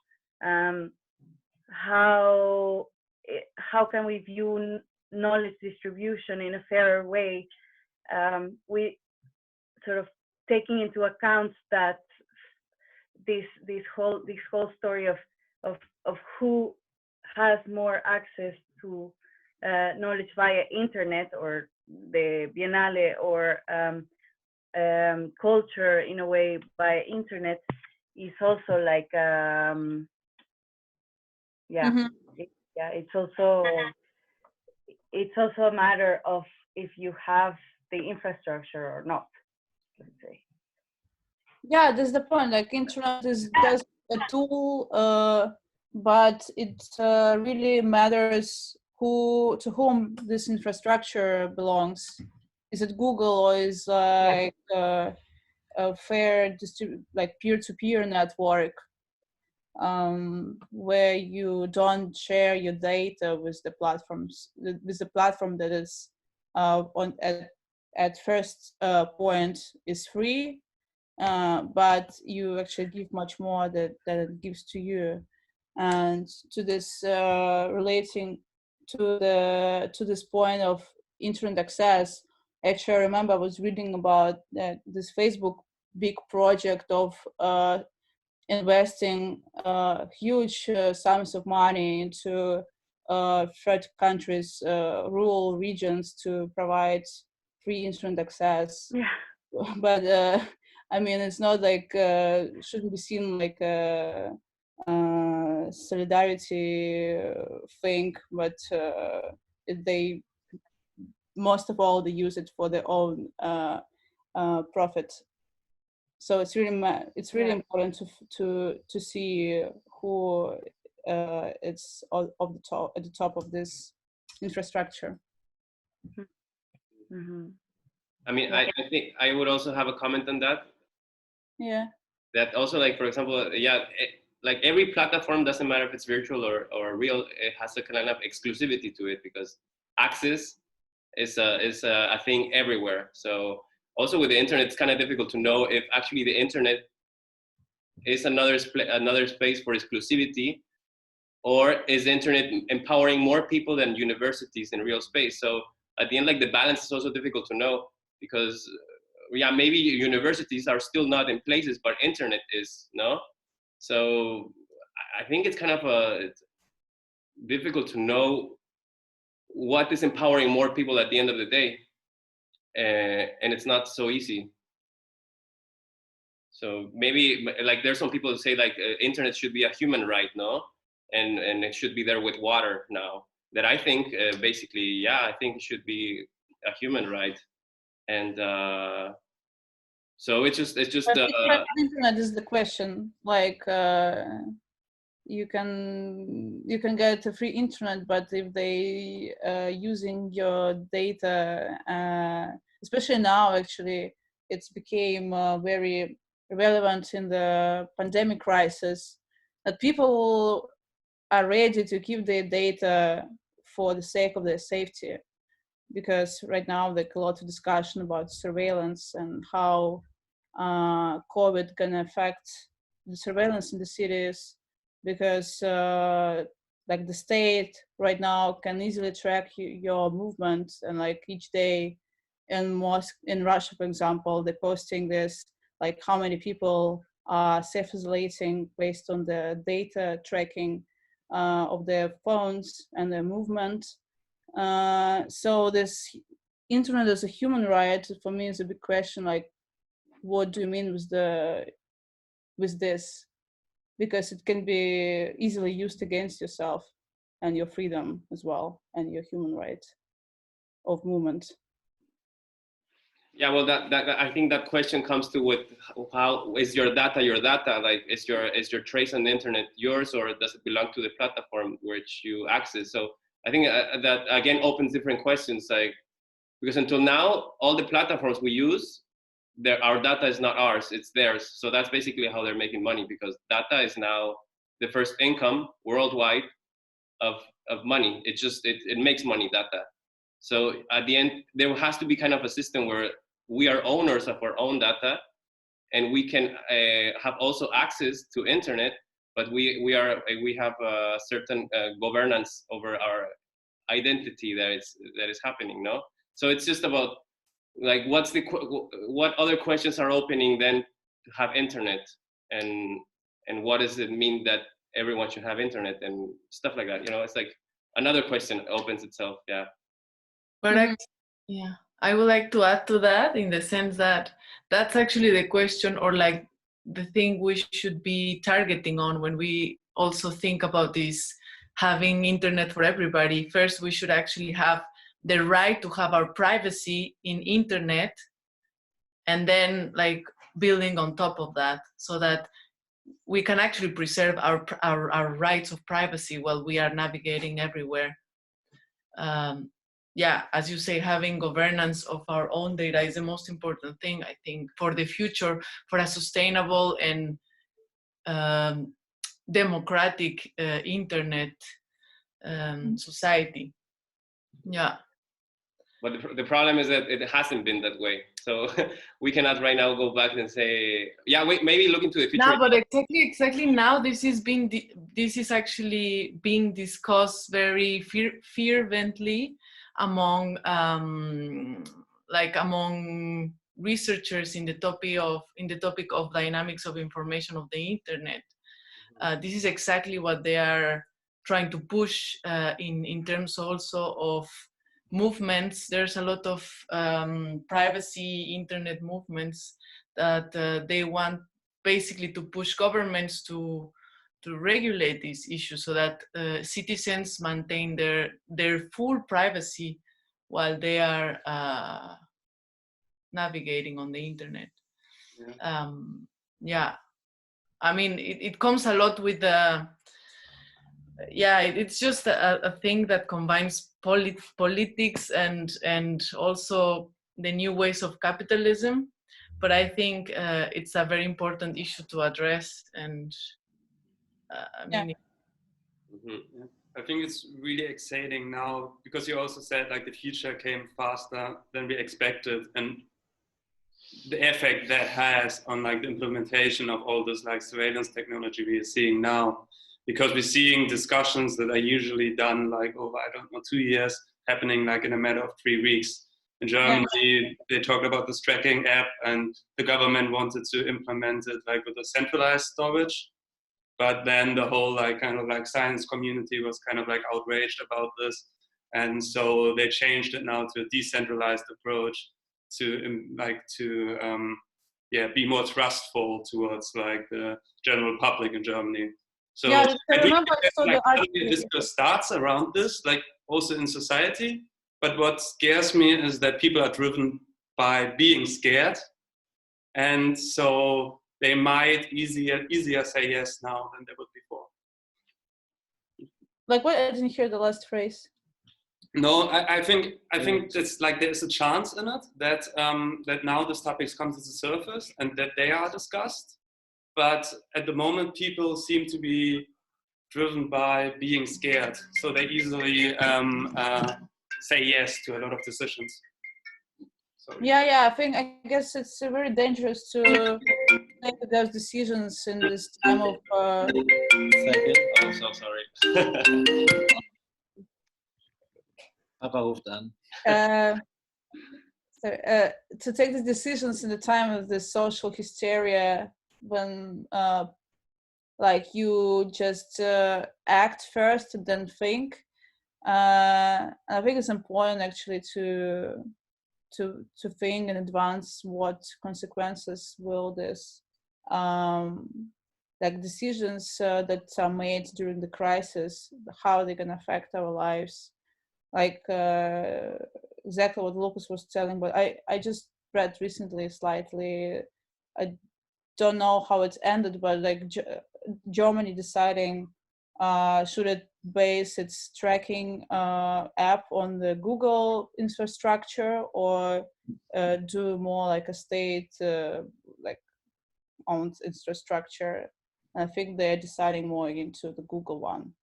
[SPEAKER 7] how can we view knowledge distribution in a fairer way? We sort of taking into account that this whole story of who has more access to knowledge via internet or the Biennale or culture in a way by internet is also like yeah,
[SPEAKER 1] Mhm.
[SPEAKER 7] yeah, it's also a matter of if you have the infrastructure or not, let's say.
[SPEAKER 1] Yeah, that's the point. Like internet is just a tool, but it really matters to whom this infrastructure belongs. Is it Google, or is like a fair like peer-to-peer network, where you don't share your data with the platforms, with the platform that is on at first point is free, but you actually give much more that it gives to you. And to this relating to this point of internet access, actually I remember I was reading about this Facebook big project of investing huge sums of money into third countries, rural regions, to provide free internet access.
[SPEAKER 7] Yeah.
[SPEAKER 1] But I mean, it's not like shouldn't be seen like a solidarity thing, but they most of all they use it for their own profit. So it's really important to see who it's of the top at the top of this infrastructure.
[SPEAKER 7] Mm-hmm.
[SPEAKER 5] I mean, I think I would also have a comment on that.
[SPEAKER 1] Yeah.
[SPEAKER 5] That also, like, for example, like every platform, doesn't matter if it's virtual or real, it has a kind of exclusivity to it, because access is a thing everywhere. So also with the internet, it's kind of difficult to know if actually the internet is another space for exclusivity, or is the internet empowering more people than universities in real space. So at the end, like, the balance is also difficult to know, because maybe universities are still not in places, but internet is, no? So I think it's kind of it's difficult to know what is empowering more people at the end of the day. And it's not so easy. So maybe, like, there's some people who say, like, internet should be a human right, no? And it should be there with water now. That I think basically, I think it should be a human right. And so it's just
[SPEAKER 1] internet is the question. Like you can get a free internet, but if they using your data, especially now, actually it's became very relevant in the pandemic crisis, that people are ready to keep their data for the sake of their safety. Because right now there's a lot of discussion about surveillance and how COVID gonna affect the surveillance in the cities, because like the state right now can easily track your movement, and like each day in Russia, for example, they're posting this, like how many people are self-isolating based on the data tracking of their phones and their movement. So this internet as a human right, for me, is a big question. Like, what do you mean with this? Because it can be easily used against yourself and your freedom as well, and your human right of movement.
[SPEAKER 5] Yeah, well, that I think that question comes to with how is your data your data? Like, is your trace on the internet yours, or does it belong to the platform which you access? So I think that again opens different questions, like, because until now all the platforms we use, our data is not ours, it's theirs. So that's basically how they're making money, because data is now the first income worldwide of money. It makes money, data. So at the end, there has to be kind of a system where we are owners of our own data, and we can have also access to internet, but we have a certain governance over our identity that is happening, no? So it's just about, like, what other questions are opening then to have internet, and what does it mean that everyone should have internet and stuff like that, you know? It's like another question opens itself.
[SPEAKER 4] But I would like to add to that, in the sense that that's actually the question, or like the thing we should be targeting on when we also think about this having internet for everybody. First, we should actually have the right to have our privacy in internet, and then like building on top of that, so that we can actually preserve our rights of privacy while we are navigating everywhere. Yeah, as you say, having governance of our own data is the most important thing, I think, for the future, for a sustainable and democratic internet society. Yeah.
[SPEAKER 5] But the problem is that it hasn't been that way. So we cannot right now go back and say, yeah, wait, maybe look into the future.
[SPEAKER 4] No, but exactly now this is actually being discussed very fervently among among researchers in the topic of dynamics of information of the internet. This is exactly what they are trying to push in terms also of movements. There's a lot of privacy internet movements that they want basically to push governments to regulate these issues, so that citizens maintain their full privacy while they are navigating on the internet. Yeah, I mean, it comes a lot with the, yeah, it's just a thing that combines politics and also the new ways of capitalism. But I think it's a very important issue to address. And I mean,
[SPEAKER 3] I think it's really exciting now, because you also said like the future came faster than we expected, and the effect that has on like the implementation of all this like surveillance technology we are seeing now, because we're seeing discussions that are usually done like over, I don't know, 2 years, happening like in a matter of 3 weeks. In Germany, they talked about this tracking app, and the government wanted to implement it like with a centralized storage. But then the whole like kind of like science community was kind of like outraged about this. And so they changed it now to a decentralized approach to be more trustful towards like the general public in Germany. So
[SPEAKER 1] yeah, I remember
[SPEAKER 3] the discourse starts around this, like also in society. But what scares me is that people are driven by being scared, and so they might easier say yes now than they would before.
[SPEAKER 1] Like what? I didn't hear the last phrase.
[SPEAKER 3] No, I think it's like there's a chance in it that that now this topics come to the surface and that they are discussed. But at the moment, people seem to be driven by being scared, so they easily say yes to a lot of decisions. Sorry.
[SPEAKER 1] Yeah. I guess it's very dangerous to take those decisions in this time of.
[SPEAKER 2] Second. Oh, so sorry. Papa ruft an.
[SPEAKER 1] To take the decisions in the time of the social hysteria, when like you just act first and then think. I think it's important actually to think in advance what consequences will this like decisions that are made during the crisis, how they're going to affect our lives. Like exactly what Lucas was telling, but I just read recently slightly, I don't know how it ended, but like Germany deciding should it base its tracking app on the Google infrastructure or do more like a state like owned infrastructure. And I think they're deciding more into the Google one.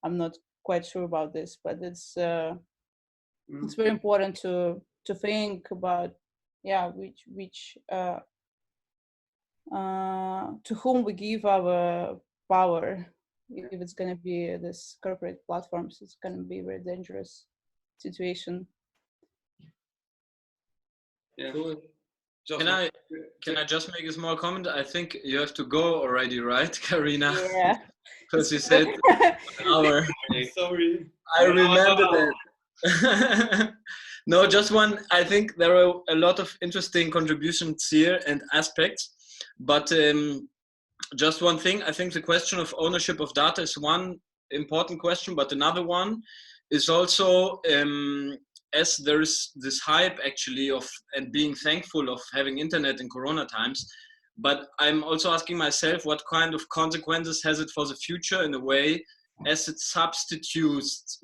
[SPEAKER 1] I'm not quite sure about this, but it's very important to think about which to whom we give our power. If it's going to be this corporate platforms, it's going to be a very dangerous situation.
[SPEAKER 3] Yeah.
[SPEAKER 2] Cool. Can I just make a small comment? I think you have to go already, right, Karina?
[SPEAKER 1] Yeah.
[SPEAKER 2] Because you said an hour.
[SPEAKER 3] Sorry.
[SPEAKER 2] I remember that. No, just one. I think there are a lot of interesting contributions here and aspects, but
[SPEAKER 8] just one thing. I think the question of ownership of data is one important question, but another one is also, as there is this hype actually of, and being thankful of having internet in Corona times, but I'm also asking myself, what kind of consequences has it for the future, in a way, as it substitutes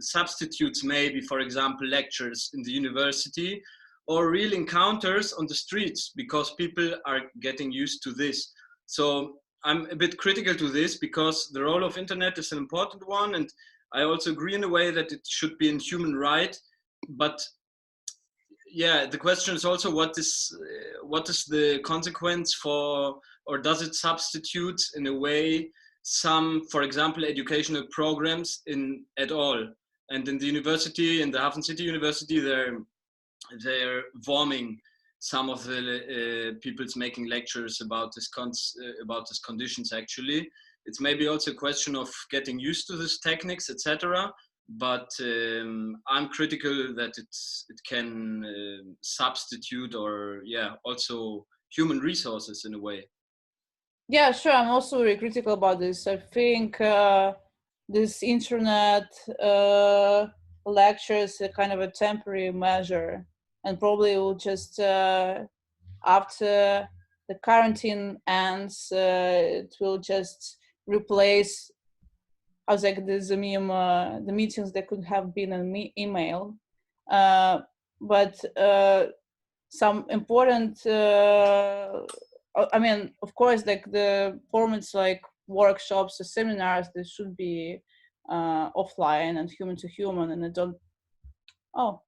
[SPEAKER 8] maybe, for example, lectures in the university or real encounters on the streets, because people are getting used to this. So I'm a bit critical to this, because the role of internet is an important one, and I also agree in a way that it should be a human right. But yeah, the question is also, what is the consequence for, or does it substitute in a way some, for example, educational programs at all? And in the university, in the Hafen City University, they're warming some of the people's making lectures about this conditions. Actually, it's maybe also a question of getting used to these techniques, etc. But I'm critical that it can substitute, or also human resources in a way.
[SPEAKER 1] Yeah, sure. I'm also very critical about this. I think this internet lectures are kind of a temporary measure, and probably will just after the quarantine ends, it will just replace, I was like, the meetings that could have been an email, but some important. I mean, of course, like the formats like workshops or seminars, they should be offline and human to human, and I don't. Oh.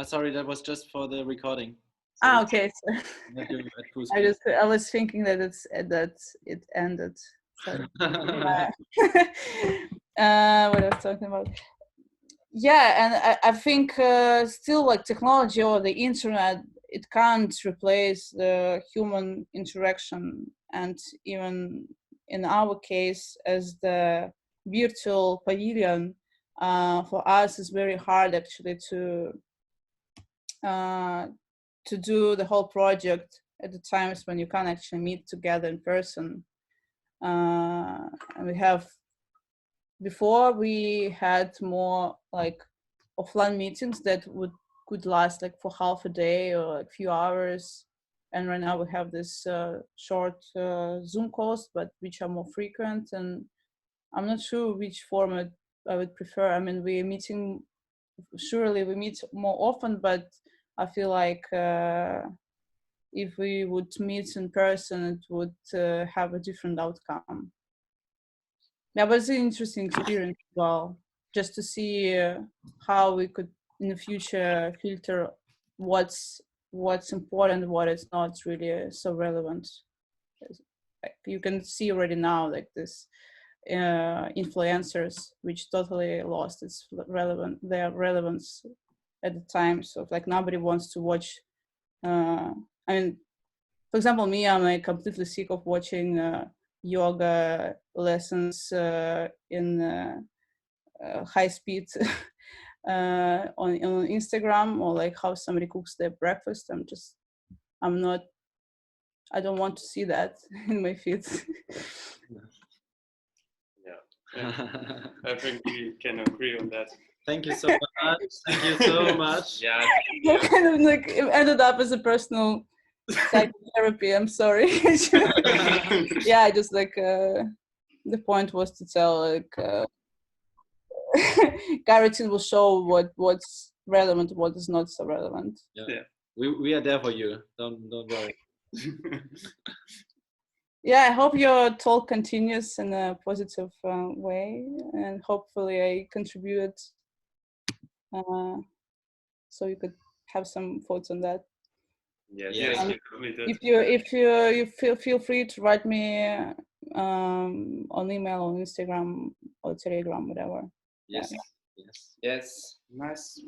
[SPEAKER 2] Sorry, that was just for the recording.
[SPEAKER 1] So okay. So I was thinking that it ended. Sorry. What I was talking about. Yeah, and I think still, like, technology or the internet, it can't replace the human interaction. And even in our case, as the virtual pavilion, for us is very hard actually to do the whole project at the times when you can't actually meet together in person. And we have, before we had more like offline meetings that could last like for half a day or a few hours, and right now we have this short Zoom calls, but which are more frequent, and I'm not sure which format I would prefer. I mean, surely we meet more often, but I feel like if we would meet in person, it would have a different outcome. That was an interesting experience as well, just to see how we could in the future filter what's important, what is not really so relevant. Like, you can see already now, like this influencers, which totally lost their relevance at the time. So like nobody wants to watch. I mean, for example, me, I'm like completely sick of watching yoga lessons in high speed on Instagram, or like how somebody cooks their breakfast. I don't want to see that in my feed.
[SPEAKER 3] I think we can agree on that.
[SPEAKER 2] Thank you so much. Thank you so much.
[SPEAKER 5] Yeah.
[SPEAKER 1] Kind of like it ended up as a personal psychotherapy. I'm sorry. Yeah, just like the point was to tell, like Garrison will show what's relevant, what is not so relevant.
[SPEAKER 2] Yeah. We are there for you. Don't worry.
[SPEAKER 1] Yeah, I hope your talk continues in a positive way, and hopefully I contributed so you could have some thoughts on that.
[SPEAKER 5] Yes.
[SPEAKER 1] If you feel free to write me on email, on Instagram or Telegram, whatever.
[SPEAKER 2] Yes.
[SPEAKER 1] Yeah.
[SPEAKER 5] Yes.
[SPEAKER 3] Nice.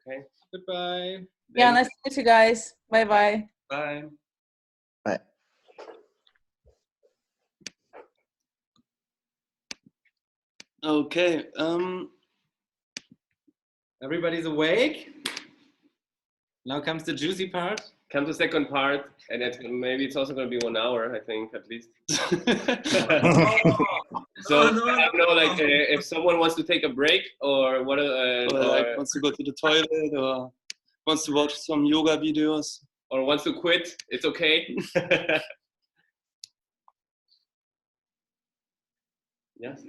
[SPEAKER 5] Okay.
[SPEAKER 2] Goodbye.
[SPEAKER 1] Yeah, nice to meet you guys. Bye-bye.
[SPEAKER 3] Bye.
[SPEAKER 9] Bye.
[SPEAKER 2] Okay. Everybody's awake. Now comes the juicy part.
[SPEAKER 5] come to second part, and maybe it's also going to be 1 hour, I think, at least. So I don't know, like if someone wants to take a break or what,
[SPEAKER 9] or like wants to go to the toilet or wants to watch some yoga videos
[SPEAKER 5] or wants to quit, it's okay. Yes.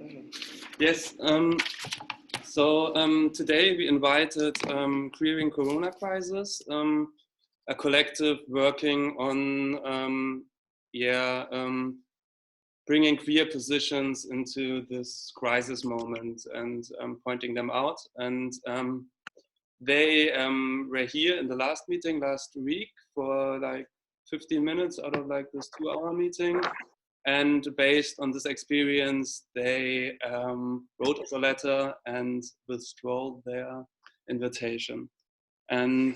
[SPEAKER 9] Yes. So today we invited Queering Corona Crisis, a collective working on bringing queer positions into this crisis moment and pointing them out. And they were here in the last meeting last week for like 15 minutes out of like this 2-hour meeting. And based on this experience, they wrote us a letter and withdrew their invitation. And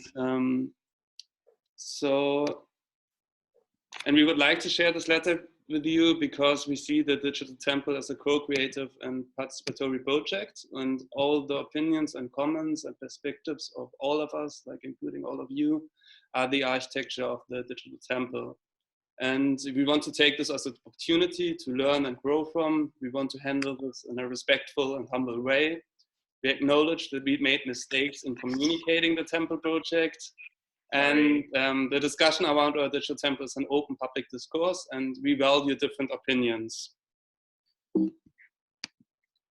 [SPEAKER 9] and we would like to share this letter with you because we see the Digital Temple as a co-creative and participatory project, and all the opinions and comments and perspectives of all of us, like including all of you, are the architecture of the Digital Temple. And we want to take this as an opportunity to learn and grow from. We want to handle this in a respectful and humble way. We acknowledge that we made mistakes in communicating the temple project. And the discussion around our digital temple is an open public discourse, and we value different opinions.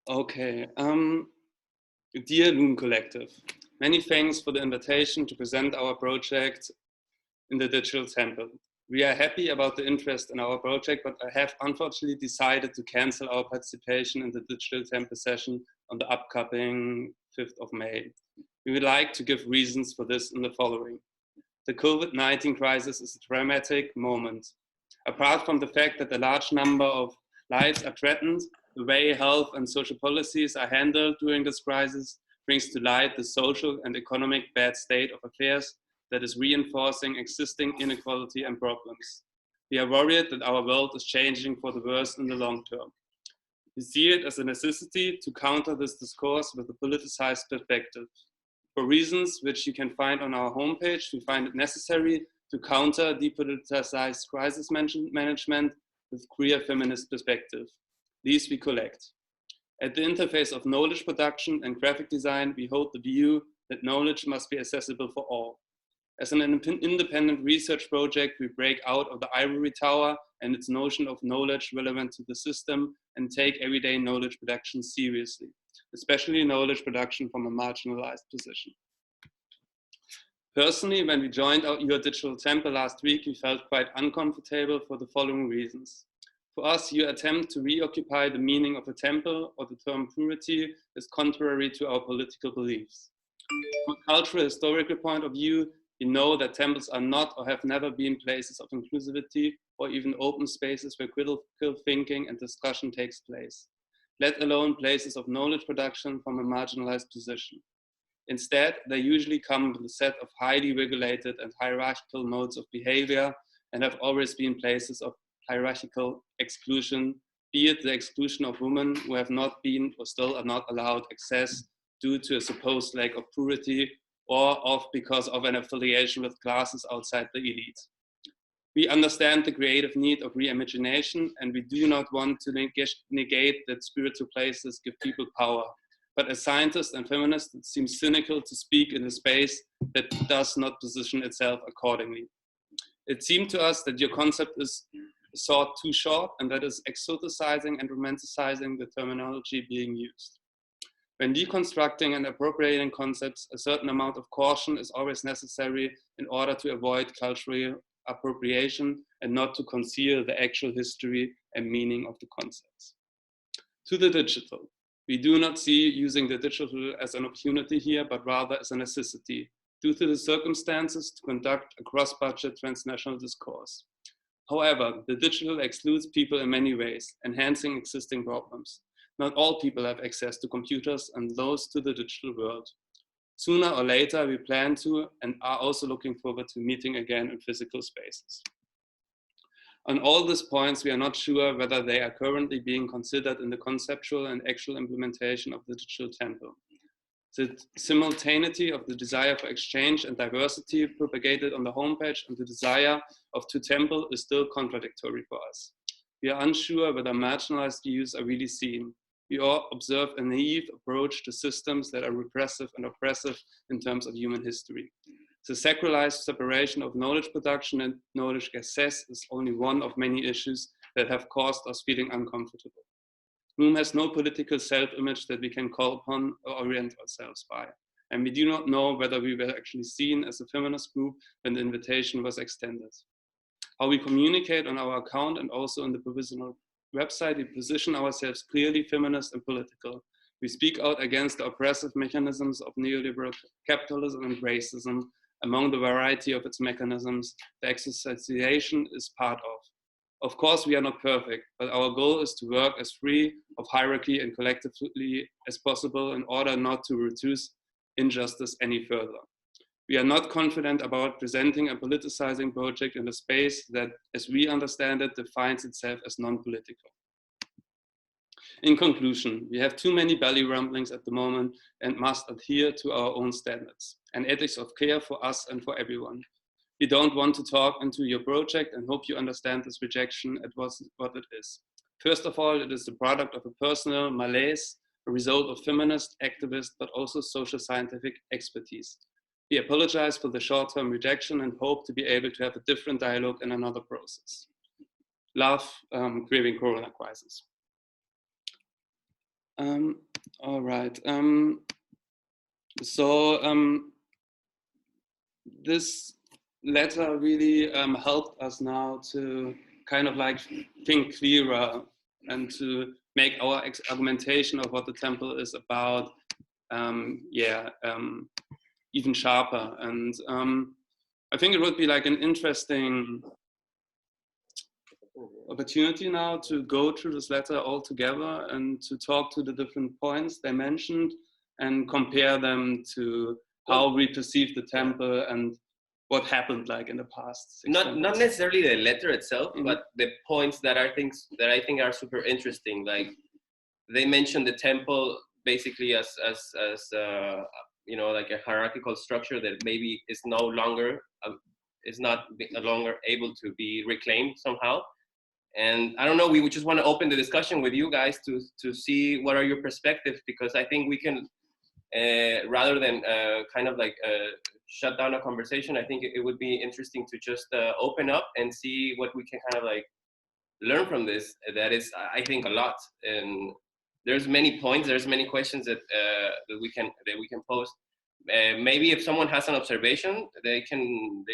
[SPEAKER 9] Okay, dear Loon Collective, many thanks for the invitation to present our project in the digital temple. We are happy about the interest in our project, but I have unfortunately decided to cancel our participation in the digital temple session on the upcoming 5th of May. We would like to give reasons for this in the following. The COVID-19 crisis is a dramatic moment. Apart from the fact that a large number of lives are threatened, the way health and social policies are handled during this crisis brings to light the social and economic bad state of affairs that is reinforcing existing inequality and problems. We are worried that our world is changing for the worse in the long term. We see it as a necessity to counter this discourse with a politicized perspective. For reasons which you can find on our homepage, we find it necessary to counter depoliticized crisis management with queer feminist perspective. These we collect. At the interface of knowledge production and graphic design, we hold the view that knowledge must be accessible for all. As an independent research project, we break out of the ivory tower and its notion of knowledge relevant to the system and take everyday knowledge production seriously, especially knowledge production from a marginalized position. Personally, when we joined your digital temple last week, we felt quite uncomfortable for the following reasons. For us, your attempt to reoccupy the meaning of a temple or the term purity is contrary to our political beliefs. From a cultural historical point of view, you know that temples are not or have never been places of inclusivity or even open spaces where critical thinking and discussion takes place, let alone places of knowledge production from a marginalized position. Instead, they usually come with a set of highly regulated and hierarchical modes of behavior and have always been places of hierarchical exclusion, be it the exclusion of women who have not been or still are not allowed access due to a supposed lack of purity or because of an affiliation with classes outside the elite. We understand the creative need of reimagination, and we do not want to negate that spiritual places give people power. But as scientists and feminists, it seems cynical to speak in a space that does not position itself accordingly. It seemed to us that your concept is sought too short, and that is exoticizing and romanticizing the terminology being used. When deconstructing and appropriating concepts, a certain amount of caution is always necessary in order to avoid cultural appropriation and not to conceal the actual history and meaning of the concepts. To the digital, we do not see using the digital as an opportunity here, but rather as a necessity due to the circumstances to conduct a cross-budget transnational discourse. However, the digital excludes people in many ways, enhancing existing problems. Not all people have access to computers and those to the digital world. Sooner or later, we plan to and are also looking forward to meeting again in physical spaces. On all these points, we are not sure whether they are currently being considered in the conceptual and actual implementation of the digital temple. The simultaneity of the desire for exchange and diversity propagated on the homepage and the desire of to temple is still contradictory for us. We are unsure whether marginalized views are really seen. We all observe a naive approach to systems that are repressive and oppressive in terms of human history. The sacralized separation of knowledge production and knowledge access is only one of many issues that have caused us feeling uncomfortable. Room has no political self-image that we can call upon or orient ourselves by. And we do not know whether we were actually seen as a feminist group when the invitation was extended. How we communicate on our account and also on the provisional website, we position ourselves clearly feminist and political. We speak out against the oppressive mechanisms of neoliberal capitalism and racism. Among the variety of its mechanisms, the exercisation is part of. Of course, we are not perfect, but our goal is to work as free of hierarchy and collectively as possible in order not to reduce injustice any further. We are not confident about presenting a politicizing project in a space that, as we understand it, defines itself as non-political. In conclusion, we have too many belly rumblings at the moment and must adhere to our own standards and ethics of care for us and for everyone. We don't want to talk into your project and hope you understand this rejection at what it is. First of all, it is the product of a personal malaise, a result of feminist, activist, but also social scientific expertise. We apologize for the short-term rejection and hope to be able to have a different dialogue in another process. Love, grieving Corona crisis. All right. This letter really helped us now to kind of like think clearer and to make our argumentation of what the temple is about, even sharper. And I think it would be like an interesting opportunity now to go through this letter all together and to talk to the different points they mentioned and compare them to how we perceive the temple and what happened like in the past.
[SPEAKER 5] Not necessarily the letter itself, but the points that I think are super interesting. Like they mentioned the temple basically as you know, like a hierarchical structure that maybe is no longer able to be reclaimed somehow. And I don't know, we would just want to open the discussion with you guys to see what are your perspectives, because I think we can, rather than kind of like shut down a conversation, I think it would be interesting to just open up and see what we can kind of like learn from this. That is, I think, a lot. And there's many points, there's many questions that we can pose. Maybe if someone has an observation, they can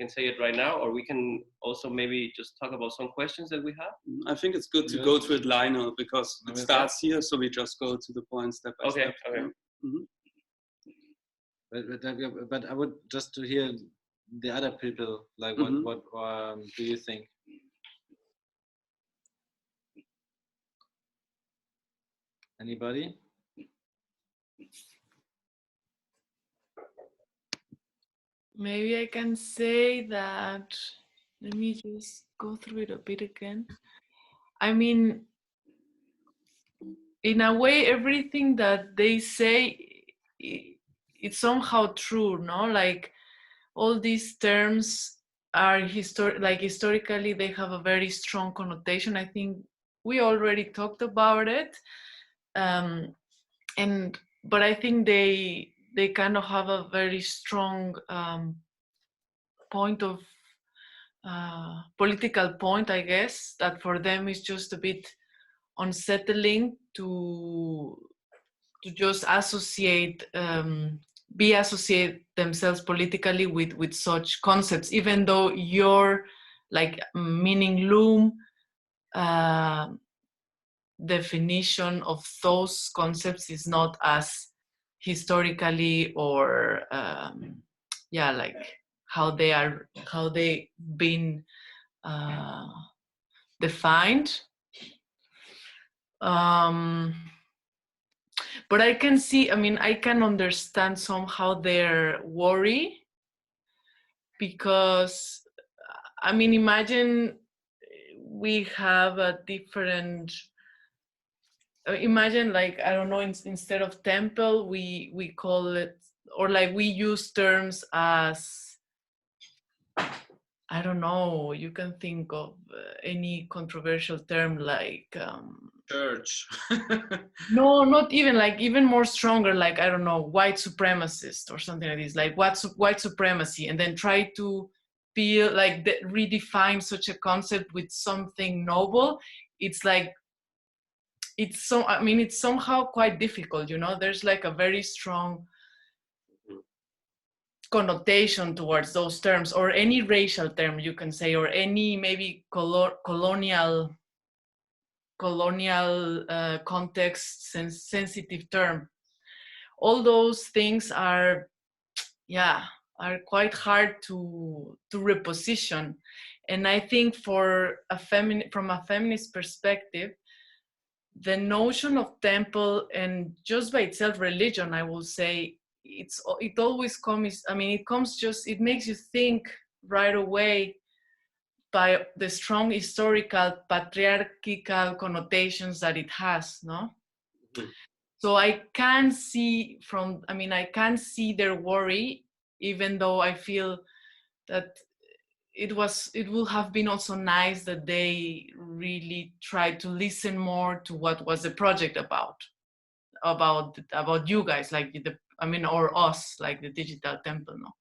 [SPEAKER 5] say it right now, or we can also maybe just talk about some questions that we have.
[SPEAKER 9] I think it's good to go through it linear because it starts here, so we just go to the points step by step.
[SPEAKER 5] Okay.
[SPEAKER 9] Mm-hmm.
[SPEAKER 2] But I would just to hear the other people, like what do you think? Anybody?
[SPEAKER 4] Maybe I can say that, let me just go through it a bit again. I mean, in a way, everything that they say, it's somehow true, no? Like all these terms are historically, they have a very strong connotation. I think we already talked about it. But I think they kind of have a very strong point of political point, I guess, that for them is just a bit unsettling to just associate themselves politically with such concepts, even though your like meaning loom definition of those concepts is not as historically or like how they been defined. But I can see, I mean, I can understand somehow their worry, because I mean, imagine we have a different imagine, like, I don't know, instead of temple, we call it, or like we use terms as, I don't know, you can think of any controversial term like
[SPEAKER 8] Church.
[SPEAKER 4] no, not even, like, even more stronger, like, I don't know, white supremacist or something like this, like white supremacy, and then try to feel like redefine such a concept with something noble. It's like, it's somehow quite difficult, there's like a very strong connotation towards those terms, or any racial term you can say, or any maybe colonial context sensitive term. All those things are quite hard to reposition. And I think from a feminist perspective, the notion of temple, and just by itself religion, I will say, it always comes, it makes you think right away by the strong historical patriarchal connotations that it has, no? Mm-hmm. So I can see their worry, even though I feel that it would have been also nice that they really tried to listen more to what was the project about you guys, like or us, like the digital temple, no?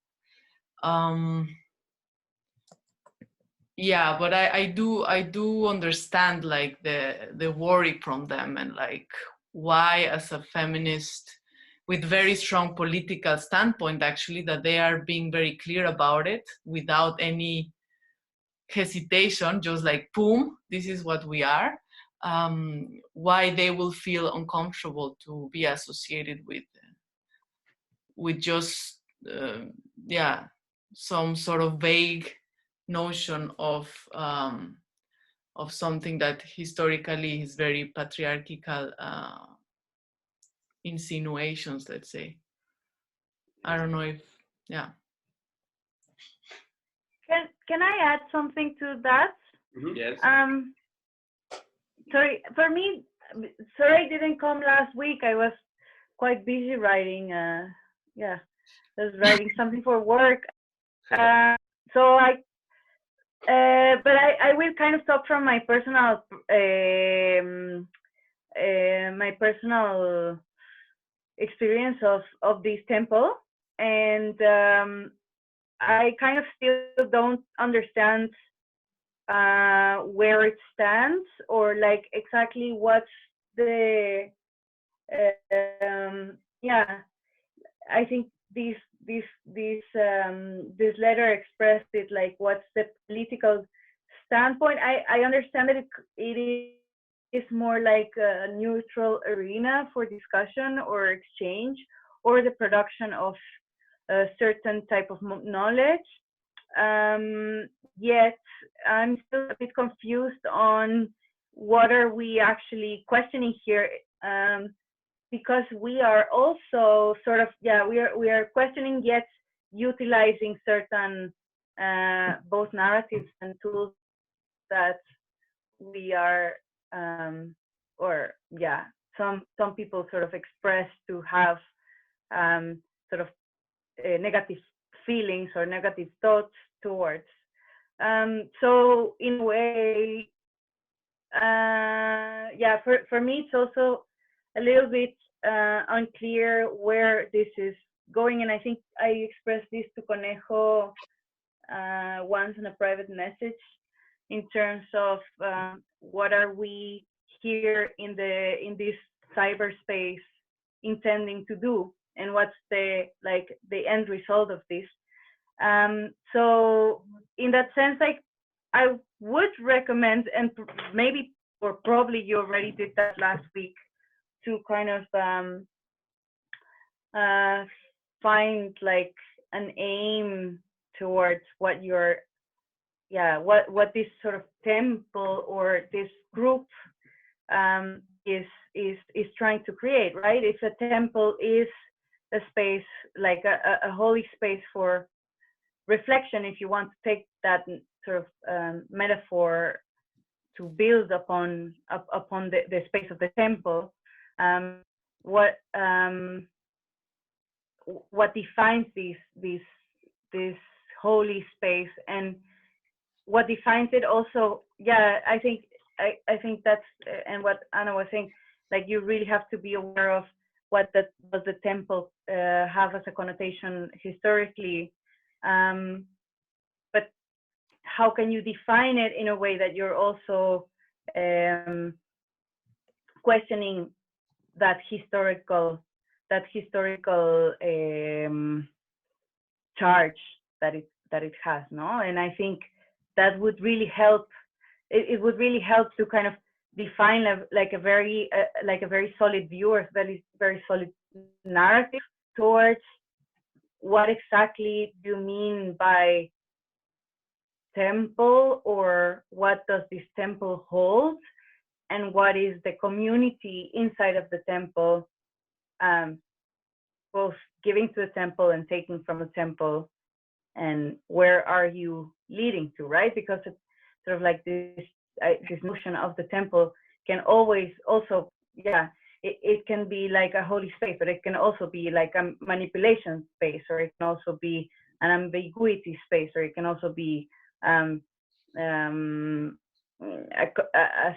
[SPEAKER 4] Yeah, but I do understand, like, the worry from them, and like why, as a feminist with very strong political standpoint, actually, that they are being very clear about it without any hesitation, just like, boom, this is what we are. Why they will feel uncomfortable to be associated with just some sort of vague notion of something that historically is very patriarchal insinuations, let's say. I don't know if, yeah.
[SPEAKER 7] Can I add something to that?
[SPEAKER 5] Mm-hmm. Yes.
[SPEAKER 7] Sorry, for me, sorry I didn't come last week. I was quite busy writing. I was writing something for work. So but I will kind of talk from my personal experience of this temple, and I kind of still don't understand where it stands, or like exactly what's the I think this letter expressed it, like, what's the political standpoint. I understand that it is more like a neutral arena for discussion or exchange, or the production of a certain type of knowledge. Yet I'm still a bit confused on what are we actually questioning here, because we are also sort of, we are questioning, yet utilizing certain both narratives and tools that we are some people sort of express to have sort of negative feelings or negative thoughts towards. So in a way, for me, it's also a little bit unclear where this is going. And I think I expressed this to Conejo once in a private message, in terms of what are we here in this cyberspace intending to do, and what's the end result of this. So in that sense, I would recommend, and maybe or probably you already did that last week, to kind of find like an aim towards what you're what this sort of temple or this group is trying to create, right? If a temple is a space, like a holy space for reflection, if you want to take that sort of metaphor to build upon the space of the temple, what defines this holy space, and what defines it also. Yeah, I think that's and what Anna was saying, like you really have to be aware of what does the temple have as a connotation historically, but how can you define it in a way that you're also questioning that historical charge that it has, no? And I think that would really help. It would really help to kind of define a very solid view, or very solid narrative towards what exactly do you mean by temple, or what does this temple hold, and what is the community inside of the temple, both giving to the temple and taking from the temple, and where are you leading to, right? Because it's sort of like this notion of the temple can always also, it can be like a holy space, but it can also be like a manipulation space, or it can also be an ambiguity space, or it can also be a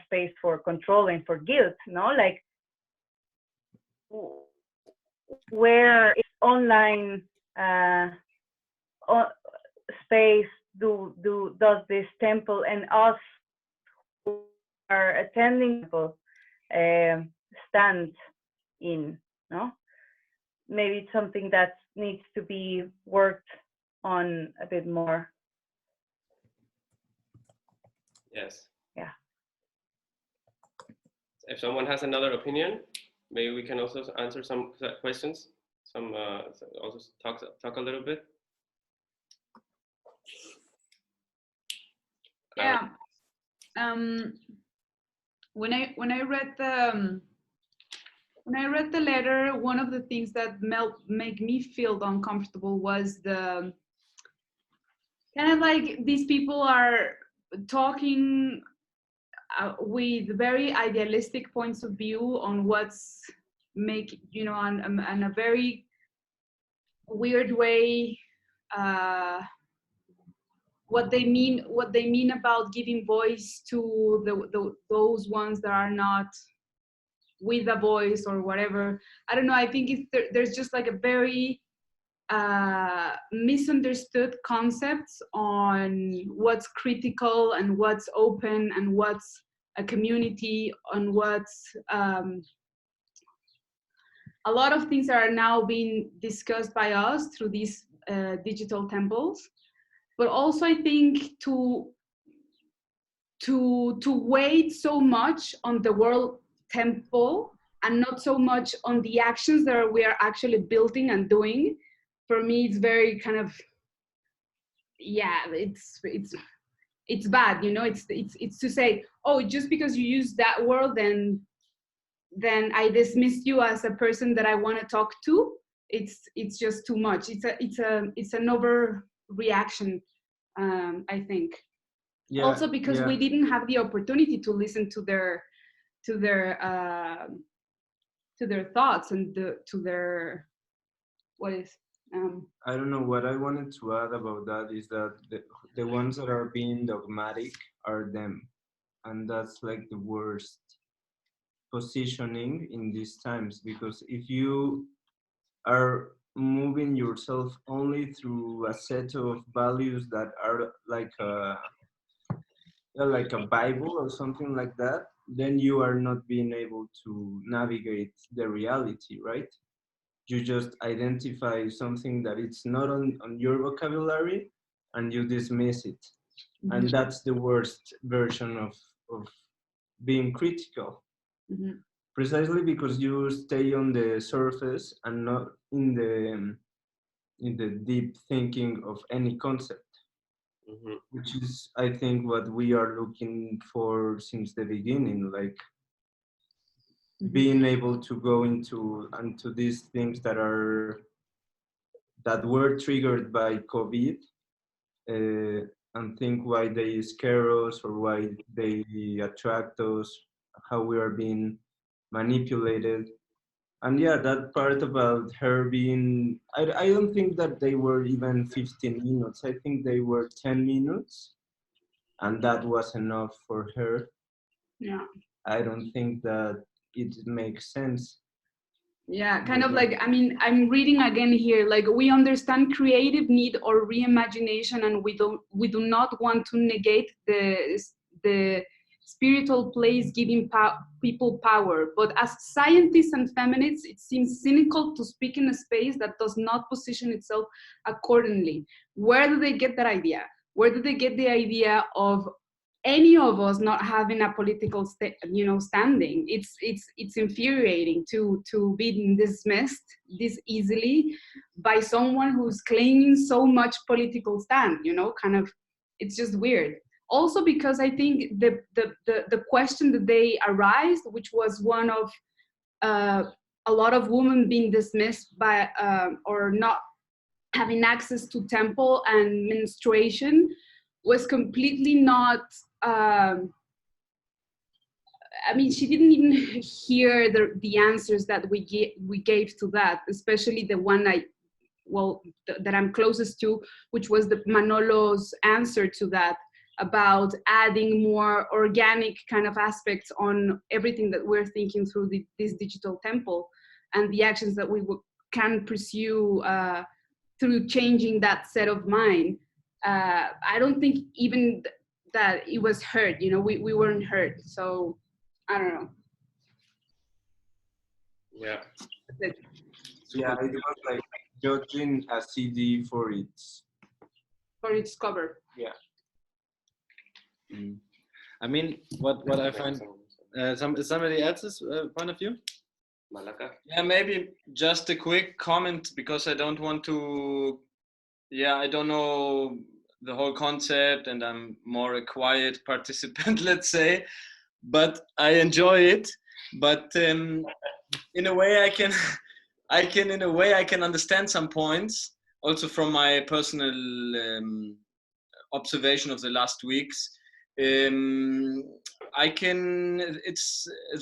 [SPEAKER 7] space for control and for guilt, no? Like, where is online space does this temple and us who are attending temple stand in, no? Maybe it's something that needs to be worked on a bit more.
[SPEAKER 5] Yes.
[SPEAKER 7] Yeah.
[SPEAKER 5] If someone has another opinion, maybe we can also answer some questions. Also talk a little bit.
[SPEAKER 6] Yeah. When I read the letter, one of the things that made me feel uncomfortable was the kind of like these people are talking with very idealistic points of view on what's on a very weird way, what they mean about giving voice to those ones that are not with a voice or whatever. I don't know. I think there's just like a very misunderstood concepts on what's critical and what's open and what's a community, on what's a lot of things are now being discussed by us through these digital temples. But also I think to wait so much on the world temple and not so much on the actions that we are actually building and doing, for me it's very kind of, it's bad, it's to say, oh, just because you use that word then I dismiss you as a person that I want to talk to. It's just too much. It's an overreaction, I think. Yeah, also because we didn't have the opportunity to listen to their thoughts and to their
[SPEAKER 10] I don't know, what I wanted to add about that is that the ones that are being dogmatic are them, and that's like the worst positioning in these times, because if you are moving yourself only through a set of values that are like a Bible or something like that, then you are not being able to navigate the reality, right? You just identify something that it's not on your vocabulary and you dismiss it. Mm-hmm. And that's the worst version of being critical. Mm-hmm. Precisely because you stay on the surface and not in the deep thinking of any concept. Mm-hmm. Which is, I think, what we are looking for since the beginning, like mm-hmm. being able to go into these things that were triggered by COVID, and think why they scare us or why they attract us, how we are being manipulated. And yeah, that part about her being, I don't think that they were even 15 minutes. I think they were 10 minutes. And that was enough for her.
[SPEAKER 6] Yeah.
[SPEAKER 10] I don't think that it makes sense.
[SPEAKER 6] Yeah, kind of like, I mean, I'm reading again here, like we understand creative need or reimagination, and we do not want to negate the spiritual place giving people power. But as scientists and feminists, it seems cynical to speak in a space that does not position itself accordingly. Where do they get that idea? Where do they get the idea of any of us not having a political standing? It's infuriating to be dismissed this easily by someone who's claiming so much political stand, kind of. It's just weird. Also because I think the question that they arised, which was one of a lot of women being dismissed by or not having access to temple and menstruation, was completely not, I mean, she didn't even hear the answers that we gave to that, especially the one that I'm closest to, which was the Manolo's answer to that, about adding more organic kind of aspects on everything that we're thinking through this digital temple, and the actions that we can pursue through changing that set of mind. I don't think even that it was heard, we weren't heard. So I don't know.
[SPEAKER 5] Yeah.
[SPEAKER 10] Yeah, it was like judging a CD for its
[SPEAKER 6] cover.
[SPEAKER 10] Yeah.
[SPEAKER 2] I mean, what I find, somebody else's point of view?
[SPEAKER 5] Malaka?
[SPEAKER 8] Yeah, maybe just a quick comment, because I don't want to, I don't know the whole concept, and I'm more a quiet participant, let's say, but I enjoy it. But in a way I can understand some points also from my personal observation of the last weeks. It's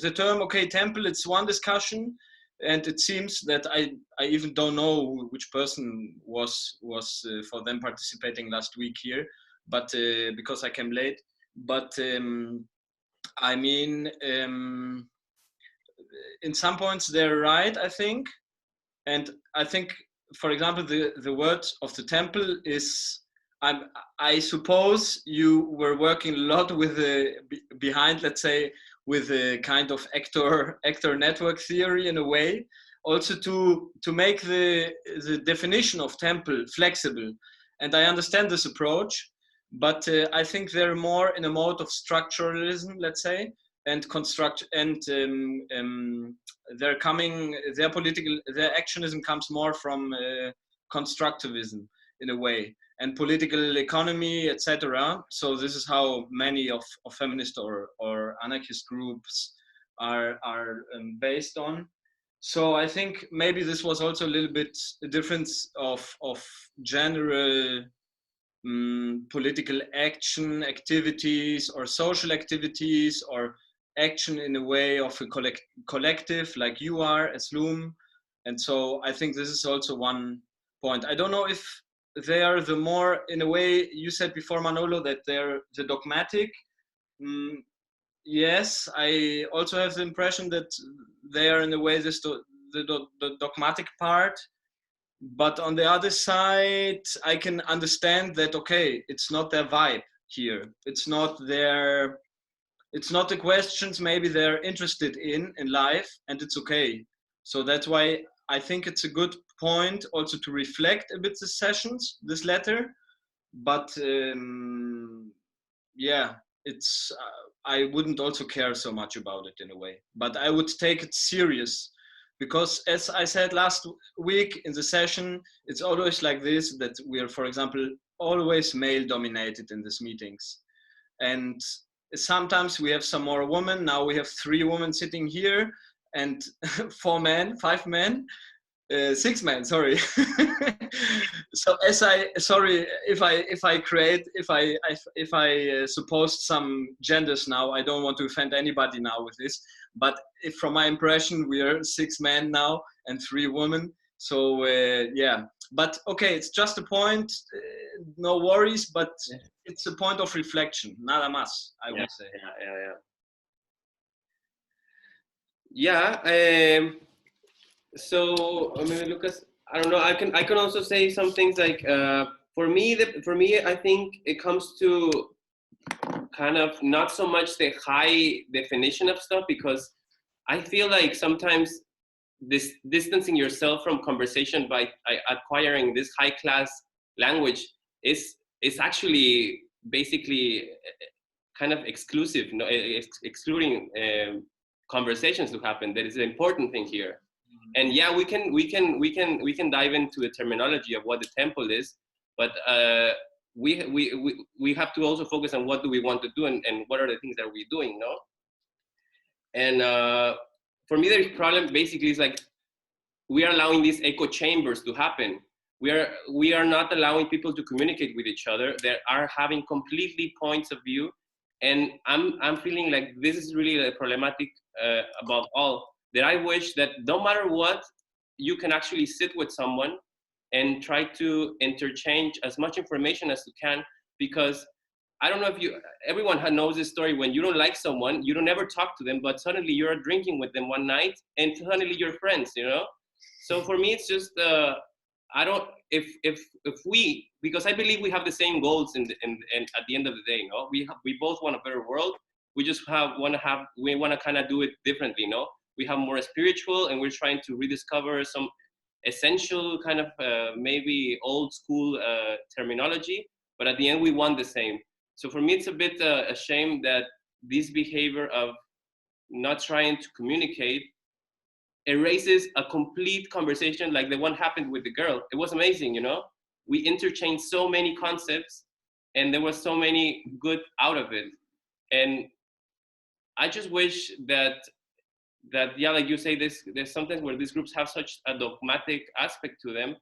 [SPEAKER 8] the term, okay, temple, it's one discussion, and it seems that I even don't know which person was for them participating last week here, but because I came late. But I mean, in some points they're right, I think. And I think, for example, the word of the temple is, I suppose you were working a lot with behind, let's say, with a kind of actor network theory in a way, also to make the definition of temple flexible. And I understand this approach, but I think they're more in a mode of structuralism, let's say, and construct, and their actionism comes more from constructivism in a way, and political economy, etc. So this is how many of feminist or anarchist groups are based on. So I think maybe this was also a little bit the difference of general political action activities or social activities or action in a way of a collective, like you are as Loom. And so I think this is also one point. I don't know if they are the more, in a way, you said before, Manolo, that they're the dogmatic. Yes, I also have the impression that they are in a way the dogmatic part. But on the other side, I can understand that, okay, it's not their vibe here. It's not the questions maybe they're interested in life, and it's okay. So that's why I think it's a good point also to reflect a bit the sessions, this letter. But it's I wouldn't also care so much about it in a way, but I would take it serious, because as I said last week in the session, it's always like this, that we are, for example, always male dominated in these meetings, and sometimes we have some more women. Now we have 3 women sitting here, and 4 men, 5 men, 6 men, sorry. So sorry if I suppose some genders now. I don't want to offend anybody now with this, but if, from my impression, we are 6 men now and 3 women. So yeah, but okay, it's just a point. No worries, but it's a point of reflection. Nada más, I would say.
[SPEAKER 5] So maybe Lucas, I don't know. I can also say some things like for me, I think it comes to kind of not so much the high definition of stuff, because I feel like sometimes this distancing yourself from conversation by acquiring this high class language is actually basically kind of exclusive, excluding conversations to happen. That is the important thing here. And yeah, we can dive into the terminology of what the temple is, but we have to also focus on what do we want to do and what are the things that we're doing, no? And for me, the problem basically is like we are allowing these echo chambers to happen. We are not allowing people to communicate with each other. They are having completely points of view, and I'm feeling like this is really the problematic above all. That I wish that no matter what, you can actually sit with someone and try to interchange as much information as you can, because I don't know if everyone knows this story. When you don't like someone, you don't ever talk to them, but suddenly you're drinking with them one night and suddenly you're friends, you know? So for me, it's just, I don't, if we, because I believe we have the same goals and at the end of the day, no? We both want a better world. We just want to kind of do it differently, no? We have more spiritual, and we're trying to rediscover some essential kind of maybe old school terminology, but at the end we want the same. So for me, it's a bit a shame that this behavior of not trying to communicate erases a complete conversation like the one happened with the girl. It was amazing, you know? We interchanged so many concepts and there was so many good out of it. And I just wish that yeah, like you say, there's sometimes where these groups have such a dogmatic aspect to them,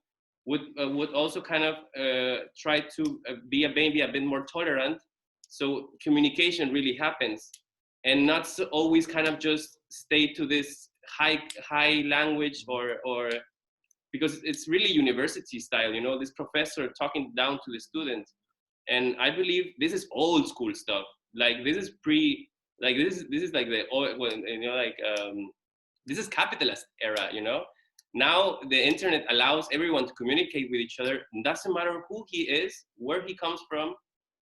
[SPEAKER 5] would also kind of try to be maybe a bit more tolerant, so communication really happens, and not so always kind of just stay to this high language or because it's really university style, you know, this professor talking down to the students. And I believe this is old school stuff. Like this is this is like the, you know, like this is capitalist era, you know. Now the internet allows everyone to communicate with each other. It doesn't matter who he is, where he comes from,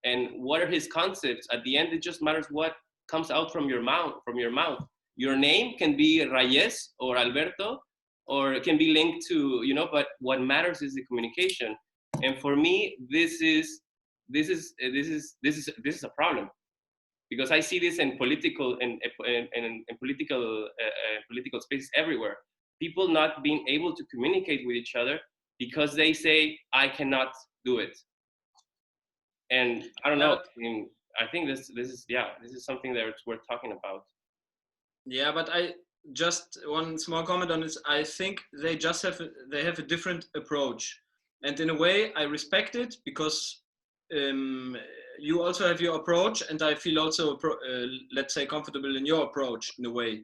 [SPEAKER 5] and what are his concepts. At the end, it just matters what comes out from your mouth. Your name can be Reyes or Alberto, or it can be linked to, you know, but what matters is the communication. And for me, this is a problem, because I see this in political political spaces everywhere. People not being able to communicate with each other because they say, I cannot do it. And I don't know. I mean, I think this is something that it's worth talking about.
[SPEAKER 8] Yeah, but I just one small comment on this. I think they just have a different approach, and in a way, I respect it, because you also have your approach, and I feel also let's say comfortable in your approach in a way.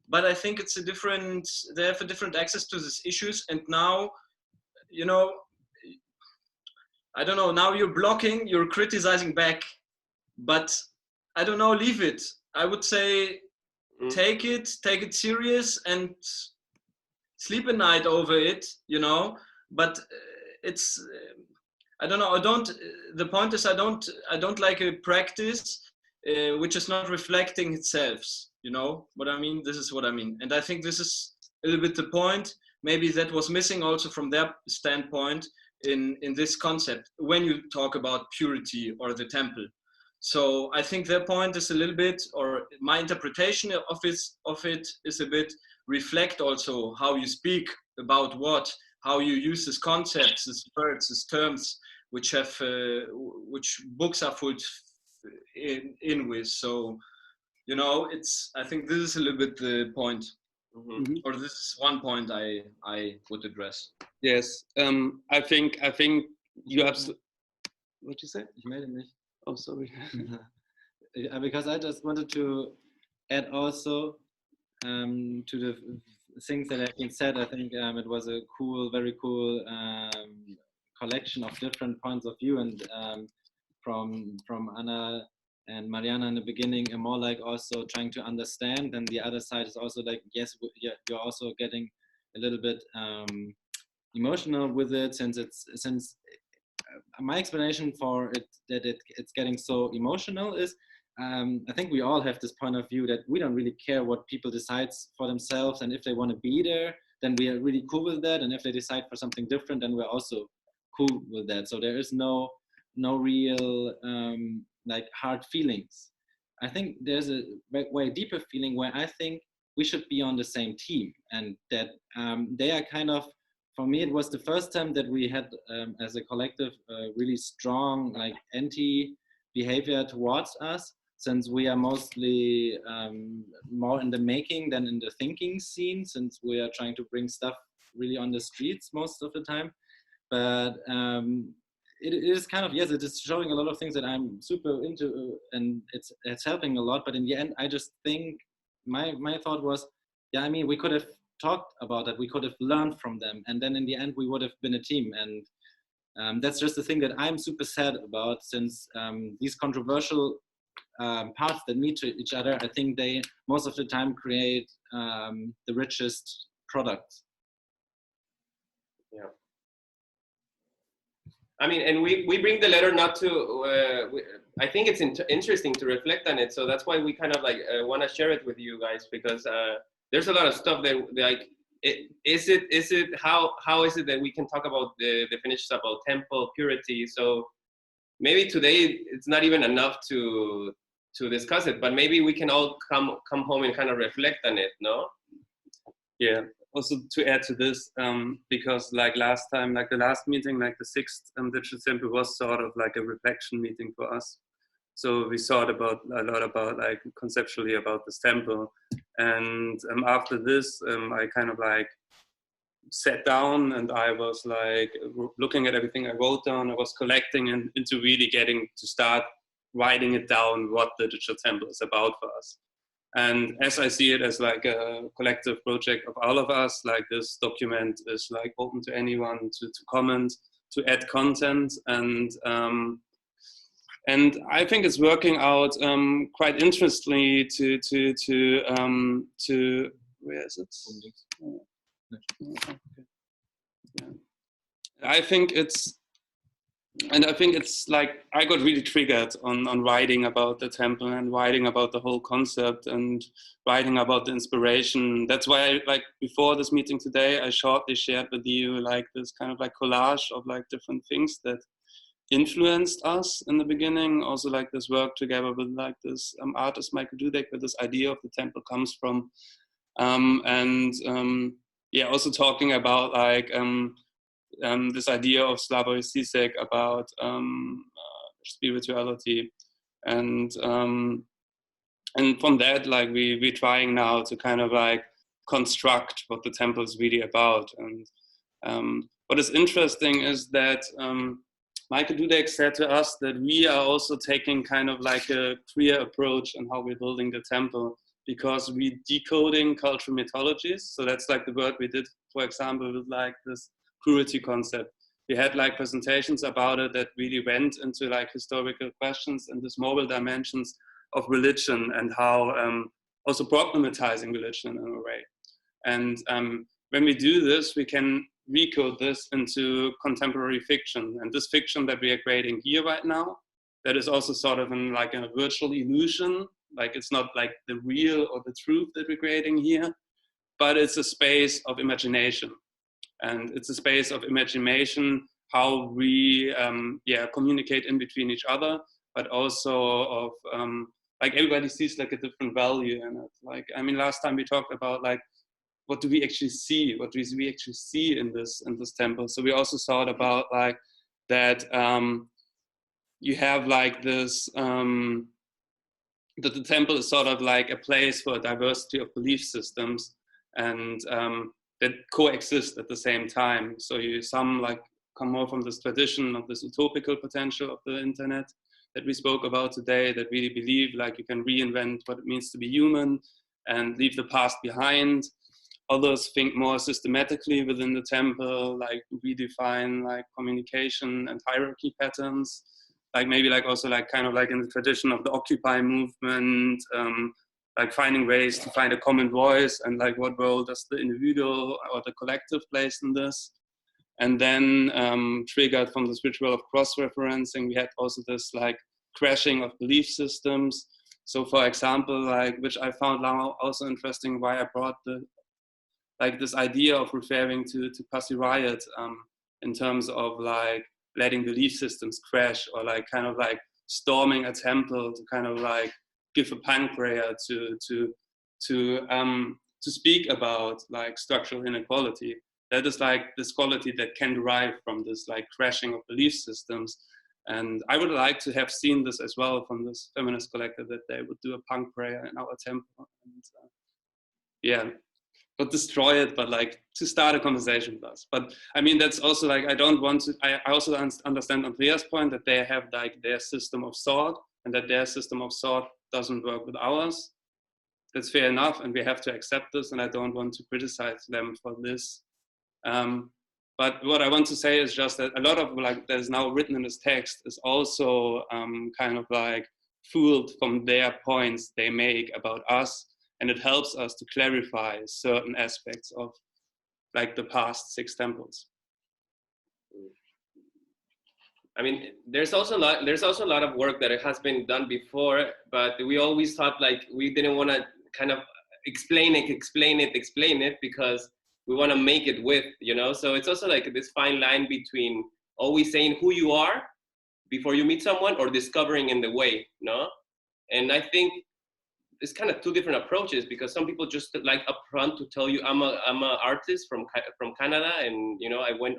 [SPEAKER 8] But I think it's they have a different access to these issues, and now, you know, I don't know, now you're criticizing back, but I don't know, leave it. I would say take it serious and sleep at night over it, you know. But it's I don't know, the point is I don't like a practice which is not reflecting itself, you know what I mean? This is what I mean. And I think this is a little bit the point. Maybe that was missing also from their standpoint in this concept when you talk about purity or the temple. So I think their point is a little bit, or my interpretation of it is a bit, reflect also how you speak about how you use these concepts, these words, these terms, which books are full in with. So, you know, I think this is a little bit the point, or this is one point I would address.
[SPEAKER 9] Yes, I think you absolutely. What you say?
[SPEAKER 2] Ich melde mich.
[SPEAKER 9] Oh, sorry.
[SPEAKER 2] Because I just wanted to add also, to the things that have been said. I think it was a cool, very cool collection of different points of view, and from Anna and Mariana in the beginning, and more like also trying to understand. And the other side is also like, yes, you're also getting a little bit emotional with it, since my explanation for it that it's getting so emotional is I think we all have this point of view that we don't really care what people decide for themselves, and if they want to be there, then we are really cool with that, and if they decide for something different, then we're also cool with that. So there is no real like hard feelings. I think there's a way deeper feeling where I think we should be on the same team, and that they are kind of, for me, it was the first time that we had, as a collective, really strong like anti-behavior towards us, since we are mostly more in the making than in the thinking scene, since we are trying to bring stuff really on the streets most of the time. But it is kind of, yes, it is showing a lot of things that I'm super into, and it's helping a lot. But in the end, I just think my thought was, yeah, I mean, we could have talked about that, we could have learned from them, and then in the end we would have been a team. And that's just the thing that I'm super sad about, since these controversial parts that meet each other, I think they most of the time create the richest product.
[SPEAKER 5] Yeah. I mean, and we bring the letter not to, I think it's interesting to reflect on it. So that's why we kind of like want to share it with you guys, because there's a lot of stuff that like, how is it that we can talk about the definitions about temple purity? So maybe today it's not even enough to discuss it, but maybe we can all come home and kind of reflect on it, no?
[SPEAKER 9] Yeah. Also to add to this, because like last time, like the last meeting, like the 6th digital temple was sort of like a reflection meeting for us. So we thought about a lot about like conceptually about this temple. And after this, I kind of like sat down and I was like looking at everything I wrote down. I was collecting and into really getting to start writing it down what the digital temple is about for us. And as I see it as like a collective project of all of us, like this document is like open to anyone to comment, to add content, and I think it's working out quite interestingly to where is it? Yeah. I think it's like I got really triggered on writing about the temple and writing about the whole concept and writing about the inspiration. That's why like before this meeting today, I shortly shared with you like this kind of like collage of like different things that influenced us in the beginning. Also like this work together with like this artist Michael Dudek, where this idea of the temple comes from. Yeah, also talking about like this idea of Slavoj Zizek about spirituality, and from that, like we're trying now to kind of like construct what the temple is really about. And what is interesting is that Michael Dudek said to us that we are also taking kind of like a queer approach in how we're building the temple, because we're decoding cultural mythologies. So that's like the work we did, for example, with like this purity concept. We had like presentations about it that really went into like historical questions and this moral dimensions of religion, and how also problematizing religion in a way. And when we do this, we can recode this into contemporary fiction. And this fiction that we are creating here right now, that is also sort of in like a virtual illusion. Like it's not like the real or the truth that we're creating here, but it's a space of imagination. And it's a space of imagination, how we communicate in between each other, but also of like everybody sees like a different value in it. Like, I mean, last time we talked about like, what do we actually see? What do we actually see in this temple? So we also thought about like that you have like this, that the temple is sort of like a place for a diversity of belief systems, and that coexist at the same time. So some like come more from this tradition of this utopical potential of the internet that we spoke about today, that really believe like you can reinvent what it means to be human. and leave the past behind. Others think more systematically within the temple, like redefine like communication and hierarchy patterns, like maybe like also like kind of like in the tradition of the Occupy movement, like finding ways to find a common voice and like what role does the individual or the collective place in this. And then triggered from this ritual of cross-referencing, we had also this like crashing of belief systems. So for example, like, which I found now also interesting, why I brought like this idea of referring to Pussy Riot in terms of like letting belief systems crash, or like kind of like storming a temple to kind of like give a punk prayer to speak about like structural inequality. That is like this quality that can derive from this like crashing of belief systems. And I would like to have seen this as well from this feminist collective, that they would do a punk prayer in our temple. And, yeah, not destroy it, but like to start a conversation with us. But I mean, that's also like, I don't want to, I also understand Andrea's point that they have like their system of thought, and that their system of thought doesn't work with ours. That's fair enough, and we have to accept this, and I don't want to criticize them for this. But what I want to say is just that a lot of like that is now written in this text is also kind of like fooled from their points they make about us, and it helps us to clarify certain aspects of like the past 6 temples.
[SPEAKER 5] I mean, there's also a lot of work that has been done before, but we always thought like we didn't want to kind of explain it because we want to make it with, you know? So it's also like this fine line between always saying who you are before you meet someone, or discovering in the way, no? And I think it's kind of 2 different approaches, because some people just like upfront to tell you I'm a artist from Canada, and you know I went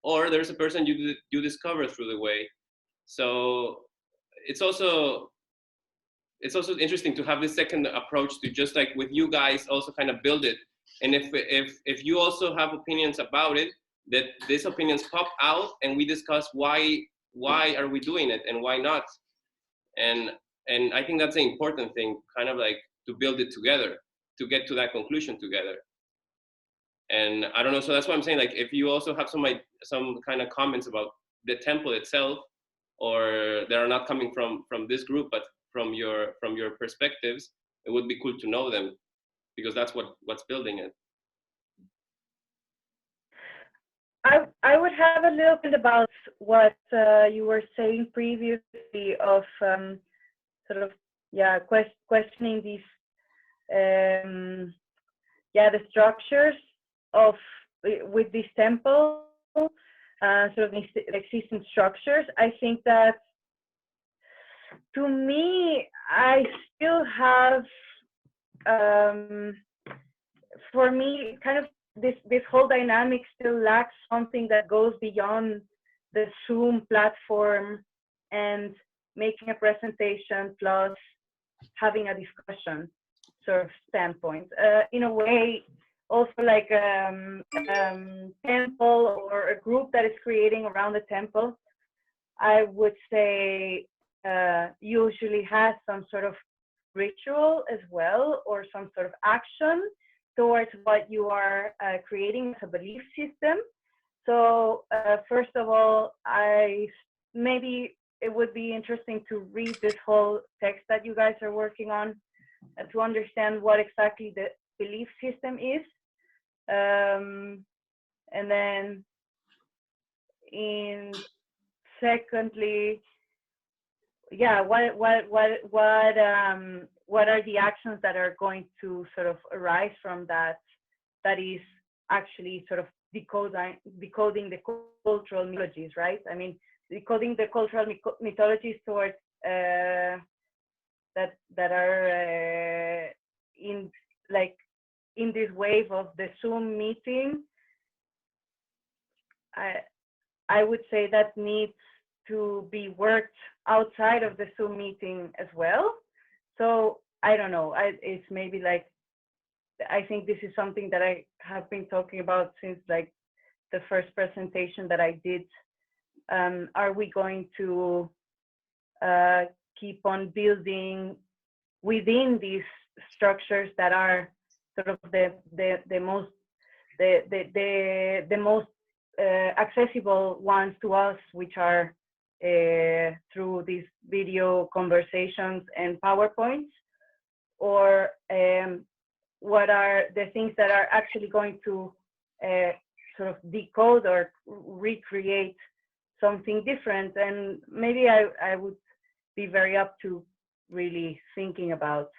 [SPEAKER 5] or there's a person you discover through the way. So it's also interesting to have this second approach to just like with you guys also kind of build it. And if you also have opinions about it, that these opinions pop out and we discuss why are we doing it and why not. And I think that's the important thing, kind of like to build it together, to get to that conclusion together. And I don't know, so that's why I'm saying, like, if you also have some kind of comments about the temple itself, or that are not coming from this group, but from your perspectives, it would be cool to know them, because that's what's building it.
[SPEAKER 7] I would have a little bit about what you were saying previously of sort of, yeah, questioning these, the structures of with this temple, sort of existing structures. I think that, to me, I still have, for me, kind of this whole dynamic still lacks something that goes beyond the Zoom platform and making a presentation plus having a discussion sort of standpoint. In a way, also like temple or a group that is creating around the temple, I would say usually has some sort of ritual as well, or some sort of action towards what you are creating as a belief system. So first of all, maybe it would be interesting to read this whole text that you guys are working on to understand what exactly the belief system is. And then secondly, yeah, what are the actions that are going to sort of arise from that is actually sort of decoding the cultural mythologies, right? I mean, decoding the cultural mythologies towards that are in this wave of the Zoom meeting. I would say that needs to be worked outside of the Zoom meeting as well. So I don't know, it's maybe like, I think this is something that I have been talking about since like the first presentation that I did. Are we going to keep on building within these structures that are sort of the most accessible ones to us, which are through these video conversations and PowerPoints, or what are the things that are actually going to sort of decode or recreate something different. And maybe I would be very up to really thinking about